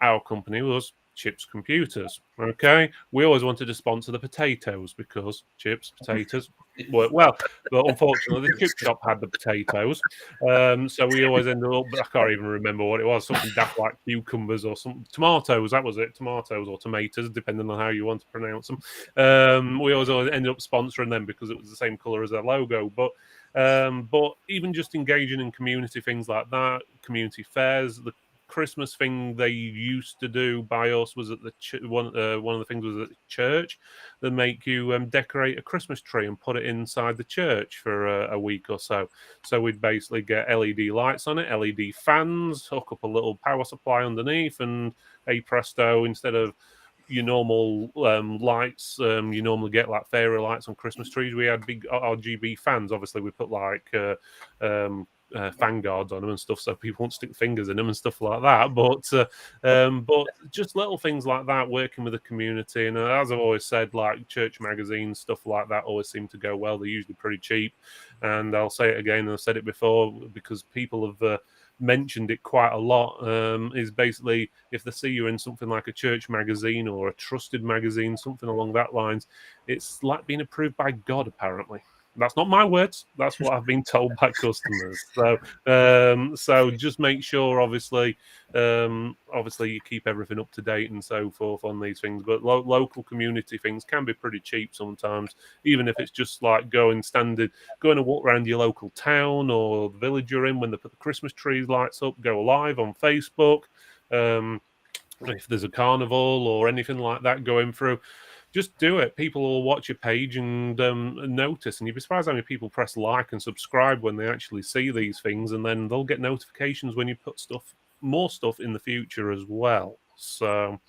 [SPEAKER 2] our company was Chips Computers, okay? We always wanted to sponsor the potatoes because chips, potatoes work well. But unfortunately, the chip shop had the potatoes. So we always ended up, I can't even remember what it was, something daft like cucumbers or some tomatoes, that was it, tomatoes or tomatoes, depending on how you want to pronounce them. We always ended up sponsoring them because it was the same colour as their logo. But even just engaging in community things like that, community fairs, the Christmas thing they used to do by us was at the one of the things was at the church. They make you decorate a Christmas tree and put it inside the church for a week or so. So we'd basically get LED lights on it, LED fans, hook up a little power supply underneath, and hey presto, instead of your normal lights, you normally get like fairy lights on Christmas trees. We had big RGB fans. Obviously, we put like fan guards on them and stuff, so people won't stick fingers in them and stuff like that. But just little things like that, working with the community, and as I've always said, like church magazines, stuff like that, always seem to go well. They're usually pretty cheap, and I'll say it again, and I've said it before because people have mentioned it quite a lot. Is basically if they see you in something like a church magazine or a trusted magazine, something along that lines, it's like being approved by God, apparently. That's not my words. That's what I've been told by customers. So just make sure, obviously, you keep everything up to date and so forth on these things. But local community things can be pretty cheap sometimes, even if it's just like going to walk around your local town or the village you're in when they put the Christmas trees lights up. Go live on Facebook. If there's a carnival or anything like that going through, just do it. People will watch your page and notice, and you'd be surprised how many people press like and subscribe when they actually see these things, and then they'll get notifications when you put more stuff in the future as well. So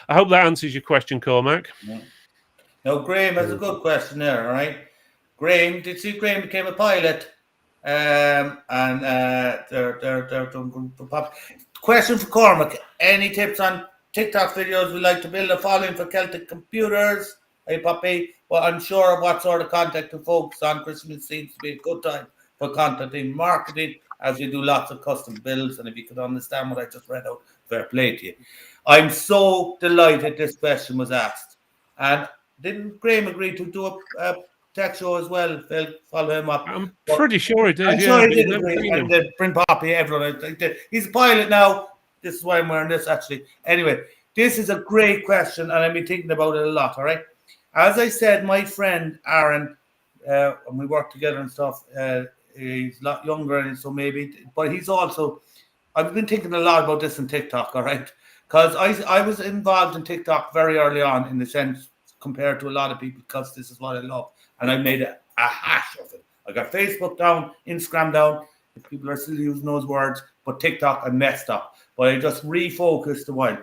[SPEAKER 2] I hope that answers your question, Cormac.
[SPEAKER 3] Yeah. Now, Graham has a good question there, all right? Graham, did you see Graham became a pilot? And they're question for Cormac. Any tips on TikTok videos we like to build a following for Celtic computers? Hey, Poppy. Well, I'm sure what sort of content to focus on. Christmas seems to be a good time for content in marketing, as we do lots of custom builds. And if you could understand what I just read out, fair play to you. I'm so delighted this question was asked. And didn't Graham agree to do a tech show as well? Phil, follow him up.
[SPEAKER 2] I'm pretty sure he did.
[SPEAKER 3] I'm sure he did agree. And bring Poppy, everyone. He's a pilot now. This is why I'm wearing this, actually. Anyway, this is a great question, and I've been thinking about it a lot, all right? As I said, my friend Aaron, and we work together and stuff, he's a lot younger, and so maybe, but he's also, I've been thinking a lot about this on TikTok, all right? Because I was involved in TikTok very early on, in the sense, compared to a lot of people, because this is what I love. And I made a hash of it. I got Facebook down, Instagram down, if people are still using those words, but TikTok I messed up. But I just refocused a while.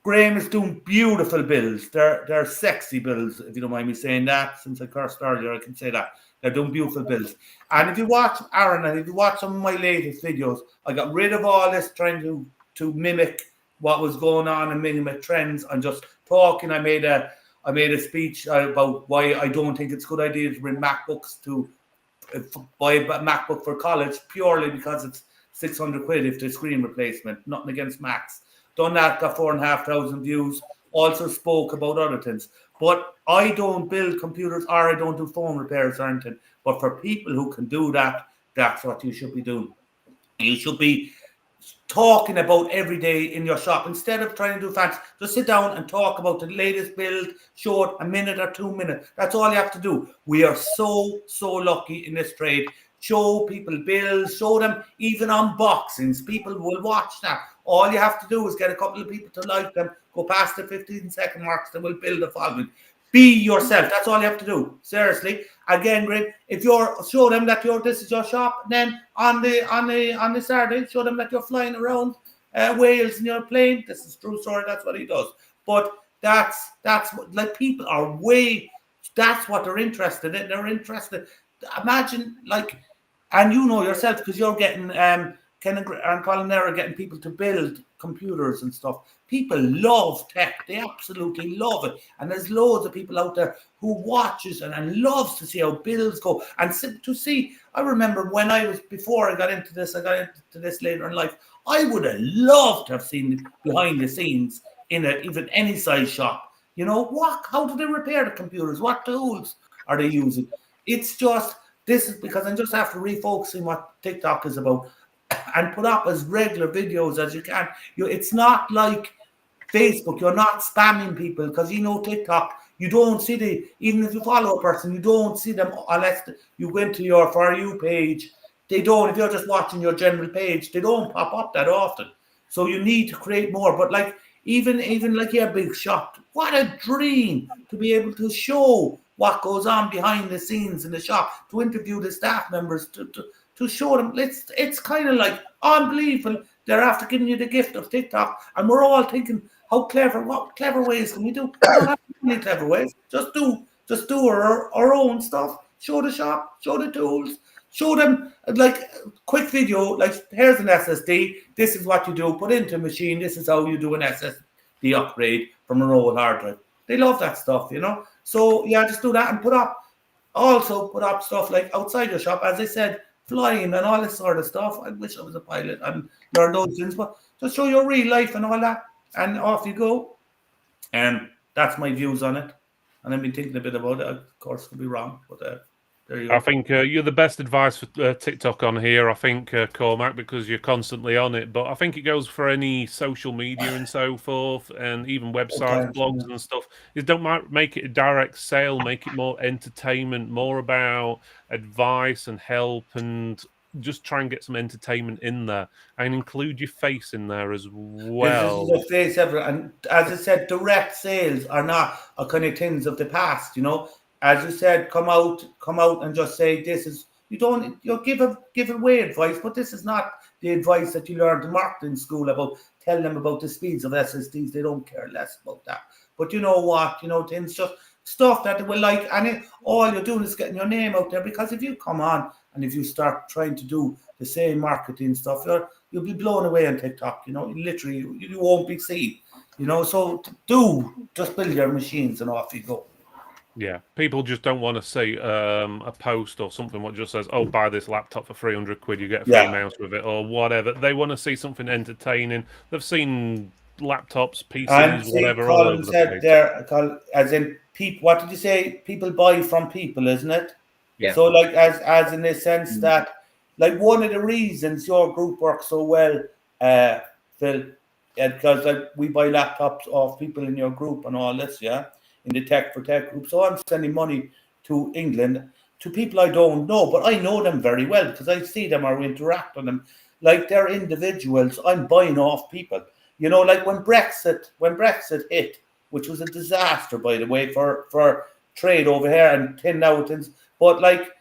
[SPEAKER 3] Graham is doing beautiful builds. They're sexy builds, if you don't mind me saying that. Since I cursed earlier, I can say that. They're doing beautiful builds. And if you watch Aaron, and if you watch some of my latest videos, I got rid of all this trying to mimic what was going on and mimic trends. I'm just talking. I made a speech about why I don't think it's a good idea to bring MacBooks to buy a MacBook for college, purely because it's 600 quid if the screen replacement. Nothing against Macs. Done that, got 4,500 views. Also spoke about other things. But I don't build computers, or I don't do phone repairs or anything. But for people who can do that, that's what you should be doing. You should be talking about every day in your shop, instead of trying to do fancy. Just sit down and talk about the latest build, show it a minute or 2 minutes. That's all you have to do. We are so lucky in this trade. Show people builds, show them even unboxings. People will watch that. All you have to do is get a couple of people to like them, go past the 15-second marks, they will build a following. Be yourself. That's all you have to do. Seriously. Again, Greg, if you're show them that this is your shop, then on the Saturday, show them that you're flying around Wales in your plane. This is a true story. That's what he does. But that's what, like, people are that's what they're interested in. They're interested. Imagine, like, and you know yourself, because you're getting Ken and Colin there are getting people to build computers and stuff. People love tech. They absolutely love it. And there's loads of people out there who watches and loves to see how builds go. And to see, I remember when before I got into this later in life, I would have loved to have seen behind the scenes in even any size shop. You know, how do they repair the computers? What tools are they using? It's just, this is because I'm just after refocusing what TikTok is about, and put up as regular videos as you can. It's not like Facebook. You're not spamming people, because TikTok, you don't see even if you follow a person, you don't see them unless you go into your For You page. They don't, if you're just watching your general page, they don't pop up that often. So you need to create more. But like, even like your big shop, what a dream to be able to show what goes on behind the scenes in the shop, to interview the staff members, to show them. It's kind of like unbelievable. They're after giving you the gift of TikTok, and we're all thinking, what clever ways can we do? We don't have any clever ways. Just do our own stuff. Show the shop, show the tools, show them, like, a quick video, like, here's an SSD, this is what you do, put into a machine, this is how you do an SSD upgrade from an old hard drive. They love that stuff, So yeah, just do that, and put up stuff like outside your shop, as I said, flying and all this sort of stuff. I wish I was a pilot and learn those things, but just show your real life and all that, and off you go. And that's my views on it. And I've been thinking a bit about it. Of course, could be wrong, but there you go.
[SPEAKER 2] I think you're the best advice for TikTok on here. I think, Cormac, because you're constantly on it. But I think it goes for any social media and so forth, and even websites, blogs and stuff. Is don't make it a direct sale. Make it more entertainment, more about advice and help, and just try and get some entertainment in there and include your face in there as
[SPEAKER 3] This
[SPEAKER 2] well.
[SPEAKER 3] is a face ever, and as I said, direct sales are not a kind of things of the past. You know, as you said, come out and just say this is. You give away advice, but this is not the advice that you learned in marketing school about. Tell them about the speeds of SSDs. They don't care less about that. But you know what? You know, things just stuff that they will like, and all you're doing is getting your name out there. Because if you come on and if you start trying to do the same marketing stuff, you'll be blown away on TikTok. You know, literally, you won't be seen. You know, so just build your machines and off you go.
[SPEAKER 2] Yeah, people just don't want to see a post or something what just says, "Oh, buy this laptop for 300 quid, you get a free mouse with it," or whatever. They want to see something entertaining. They've seen laptops, PCs,
[SPEAKER 3] And
[SPEAKER 2] whatever, all over
[SPEAKER 3] Colin
[SPEAKER 2] the
[SPEAKER 3] said
[SPEAKER 2] place.
[SPEAKER 3] there, as in people. What did you say? People buy from people, isn't it?
[SPEAKER 4] Yeah.
[SPEAKER 3] So, like, as in the sense that, like, one of the reasons your group works so well, Phil, because like we buy laptops off people in your group and all this, yeah, in the Tech for Tech group. So I'm sending money to England to people I don't know, but I know them very well because I see them or interact with them. Like they're individuals. I'm buying off people. You know, like when Brexit hit, which was a disaster, by the way, for trade over here and 10 outings. But like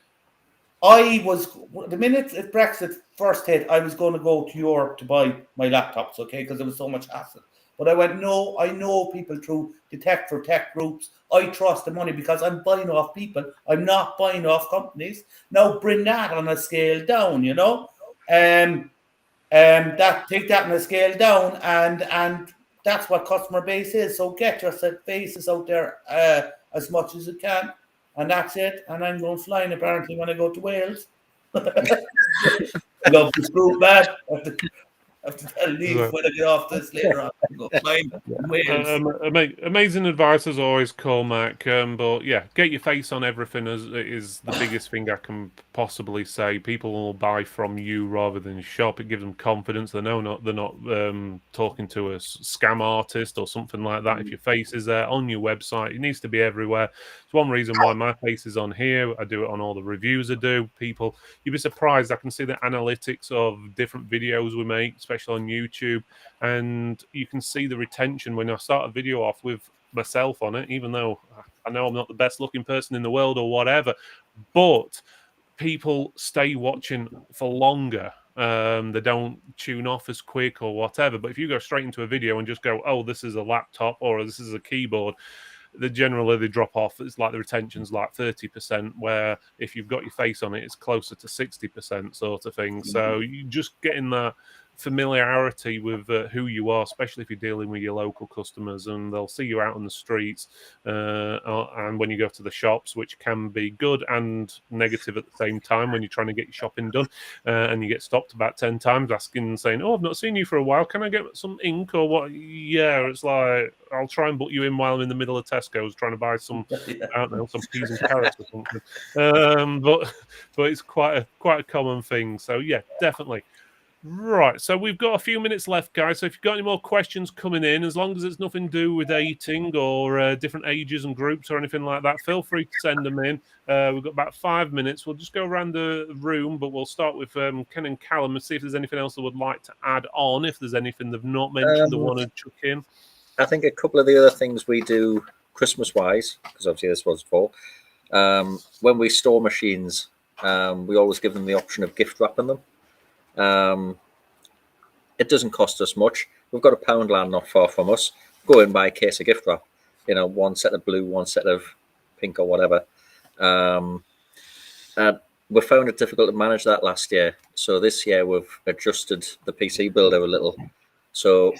[SPEAKER 3] the minute Brexit first hit, I was going to go to Europe to buy my laptops, okay, because there was so much hassle. But I went, no, I know people through the Tech for Tech groups. I trust the money because I'm buying off people. I'm not buying off companies. Now bring that on a scale down, you know. Take that on a scale down, and that's what customer base is. So get your faces out there as much as you can, and that's it. And I'm going flying apparently when I go to Wales. I love this group, man. I have to tell Lee when I get off this later on. Go flying in Wales.
[SPEAKER 2] Amazing advice as always, Cormac. But yeah, get your face on everything is the biggest thing I can possibly say. People will buy from you rather than shop. It gives them confidence. They know they're not talking to a scam artist or something like that. If your face is there on your website, it needs to be everywhere. It's one reason why my face is on here. I do it on all the reviews I do. People, you'd be surprised. I can see the analytics of different videos we make, especially on YouTube, and you can see the retention when I start a video off with myself on it, even though I know I'm not the best looking person in the world or whatever, but people stay watching for longer. They don't tune off as quick or whatever. But if you go straight into a video and just go, oh, this is a laptop or this is a keyboard, they drop off. It's like the retention's like 30%, where if you've got your face on it, it's closer to 60% sort of thing. So you just getting that familiarity with who you are, especially if you're dealing with your local customers, and they'll see you out on the streets and when you go to the shops, which can be good and negative at the same time when you're trying to get your shopping done, and you get stopped about 10 times asking and saying, oh, I've not seen you for a while, can I get some ink or what? Yeah, it's like, I'll try and book you in while I'm in the middle of Tesco's trying to buy some I don't know, some peas and carrots or something. But it's quite a common thing. So yeah, definitely. Right, so we've got a few minutes left, guys. So if you've got any more questions coming in, as long as it's nothing to do with dating or different ages and groups or anything like that, feel free to send them in. We've got about 5 minutes. We'll just go around the room, but we'll start with Ken and Callum and see if there's anything else they would like to add on, if there's anything they've not mentioned they want to chuck in.
[SPEAKER 4] I think a couple of the other things we do Christmas-wise, because obviously this was for, when we store machines, we always give them the option of gift wrapping them. It doesn't cost us much. We've got a Poundland not far from us. Go and buy a case of gift wrap. You know, one set of blue, one set of pink or whatever. We found it difficult to manage that last year. So this year we've adjusted the PC builder a little. So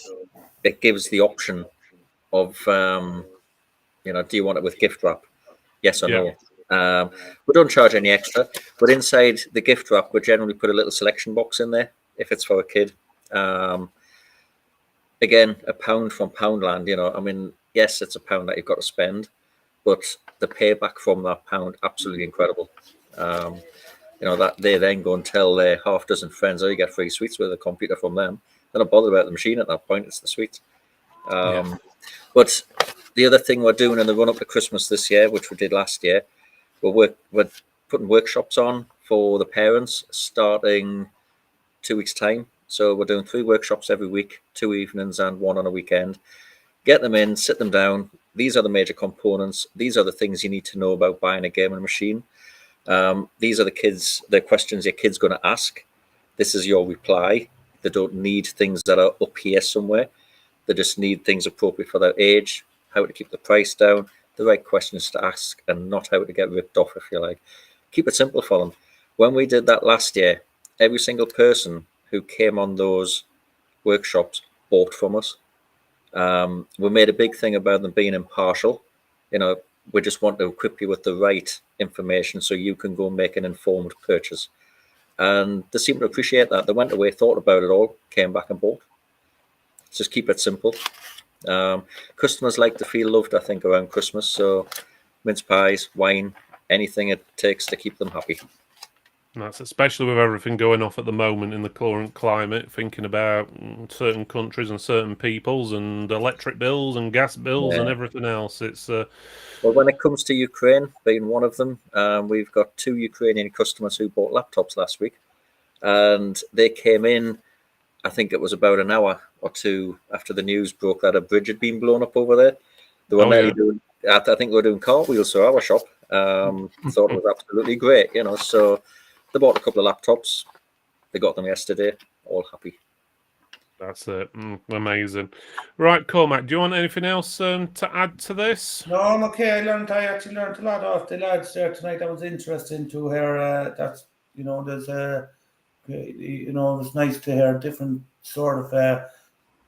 [SPEAKER 4] it gives the option of, do you want it with gift wrap? Yes or no? We don't charge any extra, but inside the gift wrap, we generally put a little selection box in there if it's for a kid. Again, £1 from Poundland, I mean, yes, it's £1 that you've got to spend, but the payback from that £1, absolutely incredible. That they then go and tell their half dozen friends, oh, you get free sweets with a computer from them. They're not bothered about the machine at that point, it's the sweets. But the other thing we're doing in the run up to Christmas this year, which we did last year, we're putting workshops on for the parents starting 2 weeks' time. So we're doing 3 workshops every week, 2 evenings and 1 on a weekend. Get them in, sit them down. These are the major components. These are the things you need to know about buying a gaming machine. These are the questions your kid's going to ask. This is your reply. They don't need things that are up here somewhere. They just need things appropriate for their age, how to keep the price down, the right questions to ask, and not how to get ripped off, if you like. Keep it simple for them. When we did that last year, every single person who came on those workshops bought from us. We made a big thing about them being impartial. We just want to equip you with the right information so you can go make an informed purchase. And they seem to appreciate that. They went away, thought about it all, came back and bought. Just keep it simple. Customers like to feel loved, I think, around Christmas. So mince pies, wine, anything it takes to keep them happy.
[SPEAKER 2] That's especially with everything going off at the moment in the current climate, thinking about certain countries and certain peoples and electric bills and gas bills and everything else. It's
[SPEAKER 4] Well, when it comes to Ukraine, being one of them, we've got 2 Ukrainian customers who bought laptops last week. And they came in, I think it was about an hour or 2 after the news broke that a bridge had been blown up over there. They were nearly doing, I think they were doing cartwheels for our shop. Thought it was absolutely great, so they bought a couple of laptops. They got them yesterday, all happy.
[SPEAKER 2] That's it. Amazing. Right, Cormac, do you want anything else to add to this?
[SPEAKER 3] No, I'm okay. I actually learned a lot off the lads there tonight. I was interested to hear that's, there's it was nice to hear different sort of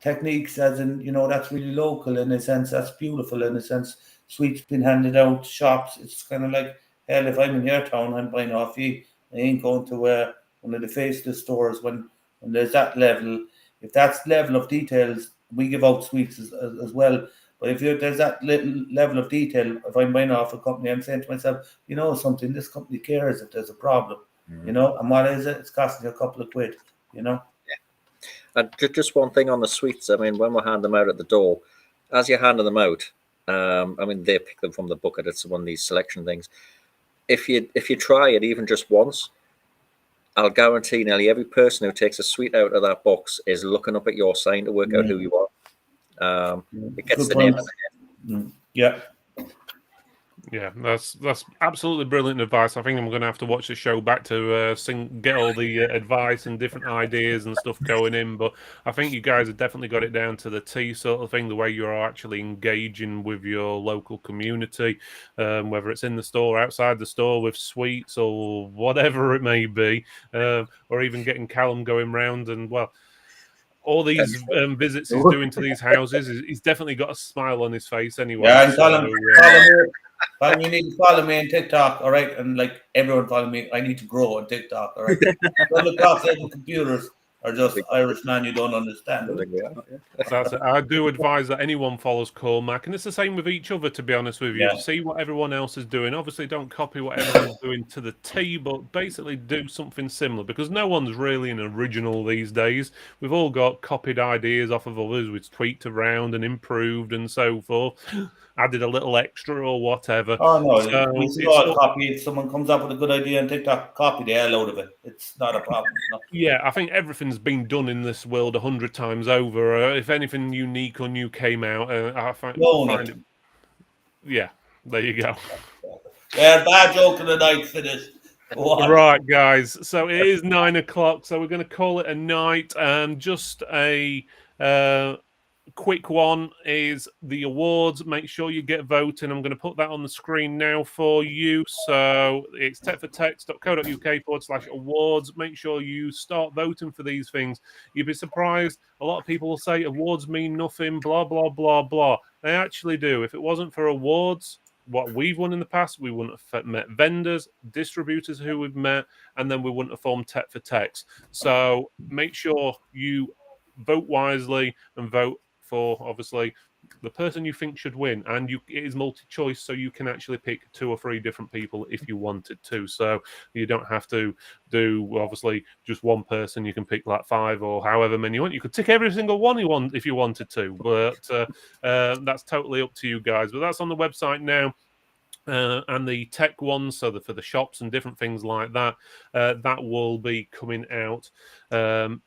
[SPEAKER 3] techniques, as in, that's really local in a sense. That's beautiful in a sense. Sweets been handed out to shops. It's kind of like, hell, if I'm in your town, I'm buying off you. I ain't going to one of the faceless stores when there's that level. If that's level of details, we give out sweets as well. But if there's that little level of detail, if I'm buying off a company, I'm saying to myself, something, this company cares if there's a problem, and what is it? It's costing you a couple of quid, Yeah.
[SPEAKER 4] And just one thing on the sweets. I mean, when we hand them out at the door, as you're handing them out, they pick them from the bucket. It's one of these selection things. If you try it even just once, I'll guarantee nearly every person who takes a sweet out of that box is looking up at your sign to work out who you are. It gets
[SPEAKER 3] Good
[SPEAKER 4] the name
[SPEAKER 3] point.
[SPEAKER 4] in the head.
[SPEAKER 3] Yeah.
[SPEAKER 2] Yeah, that's absolutely brilliant advice. I think I'm going to have to watch the show back to get all the advice and different ideas and stuff going in. But I think you guys have definitely got it down to the T sort of thing, the way you're actually engaging with your local community, whether it's in the store, outside the store with sweets or whatever it may be, or even getting Callum going round and, well, all these visits he's doing to these houses, he's definitely got a smile on his face anyway.
[SPEAKER 3] Yeah, and Colin, you need to follow me on TikTok, all right? And like everyone follow me, I need to grow on TikTok, all right? All across the computers are just Irish man you don't understand.
[SPEAKER 2] That's it. I do advise that anyone follows Cormac, and it's the same with each other, to be honest with you.
[SPEAKER 3] Yeah.
[SPEAKER 2] See what everyone else is doing. Obviously, don't copy what everyone's doing to the T, but basically do something similar, because no one's really an original these days. We've all got copied ideas off of others, we've tweaked around and improved and so forth, added a little extra or whatever.
[SPEAKER 3] Oh, no,
[SPEAKER 2] So
[SPEAKER 3] we should all copy it. Someone comes up with a good idea on TikTok, copy the hell out of it. It's not a problem. No.
[SPEAKER 2] Yeah, I think everything's been done in this world 100 times over. If anything unique or new came out, I find it. Yeah, there you go.
[SPEAKER 3] Yeah, bad joke of the night finished.
[SPEAKER 2] Right, guys. So it is 9 o'clock, so we're going to call it a night. Just a quick one is the awards. Make sure you get voting. I'm going to put that on the screen now for you. So it's techfortex.co.uk/awards. Make sure you start voting for these things. You'd be surprised. A lot of people will say awards mean nothing, blah, blah, blah, blah. They actually do. If it wasn't for awards, what we've won in the past, we wouldn't have met vendors, distributors who we've met, and then we wouldn't have formed Tech for Tex. So make sure you vote wisely and vote for, obviously, the person you think should win. And it is multi-choice, so you can actually pick 2 or 3 different people if you wanted to. So you don't have to do, obviously, just one person. You can pick like 5 or however many you want. You could tick every single one you want if you wanted to, but that's totally up to you guys. But that's on the website now. and the tech ones, so for the shops and different things like that, that will be coming out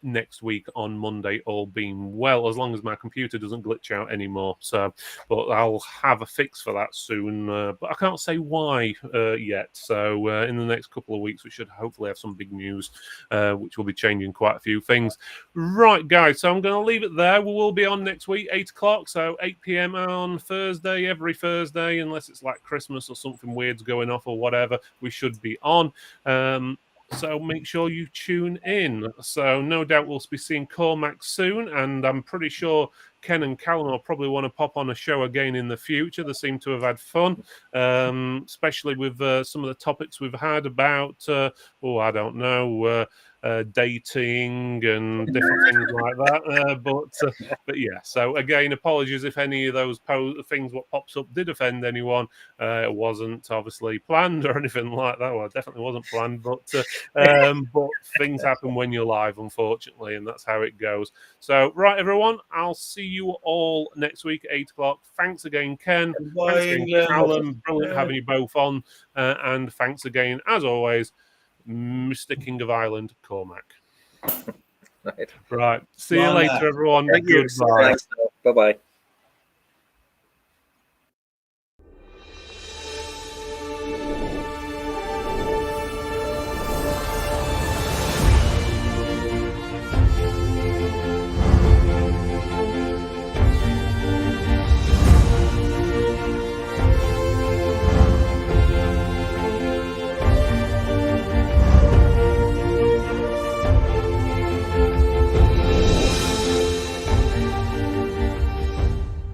[SPEAKER 2] next week on Monday, all being well, as long as my computer doesn't glitch out anymore. So, but I'll have a fix for that soon, but I can't say why yet. So in the next couple of weeks, we should hopefully have some big news, which will be changing quite a few things. Right, guys, so I'm going to leave it there. We will be on next week, 8 o'clock, so 8 p.m. on Thursday, every Thursday, unless it's like Christmas or something weird's going off or whatever, we should be on. So make sure you tune in. So no doubt we'll be seeing Cormac soon, and I'm pretty sure Ken and Callum will probably want to pop on a show again in the future. They seem to have had fun, especially with some of the topics we've had about, I don't know, dating and different things like that. But yeah, so again, apologies if any of those things what pops up did offend anyone. It wasn't obviously planned or anything like that. Well, it definitely wasn't planned, but things happen when you're live, unfortunately, and that's how it goes. So, right, everyone, I'll see you all next week at 8 o'clock. Thanks again, Ken. Thanks again, Callum. Brilliant having you both on. And thanks again, as always, Mr. King of Ireland, Cormac. Right. See you later, everyone.
[SPEAKER 4] Thank you.
[SPEAKER 2] Goodbye.
[SPEAKER 4] Bye bye.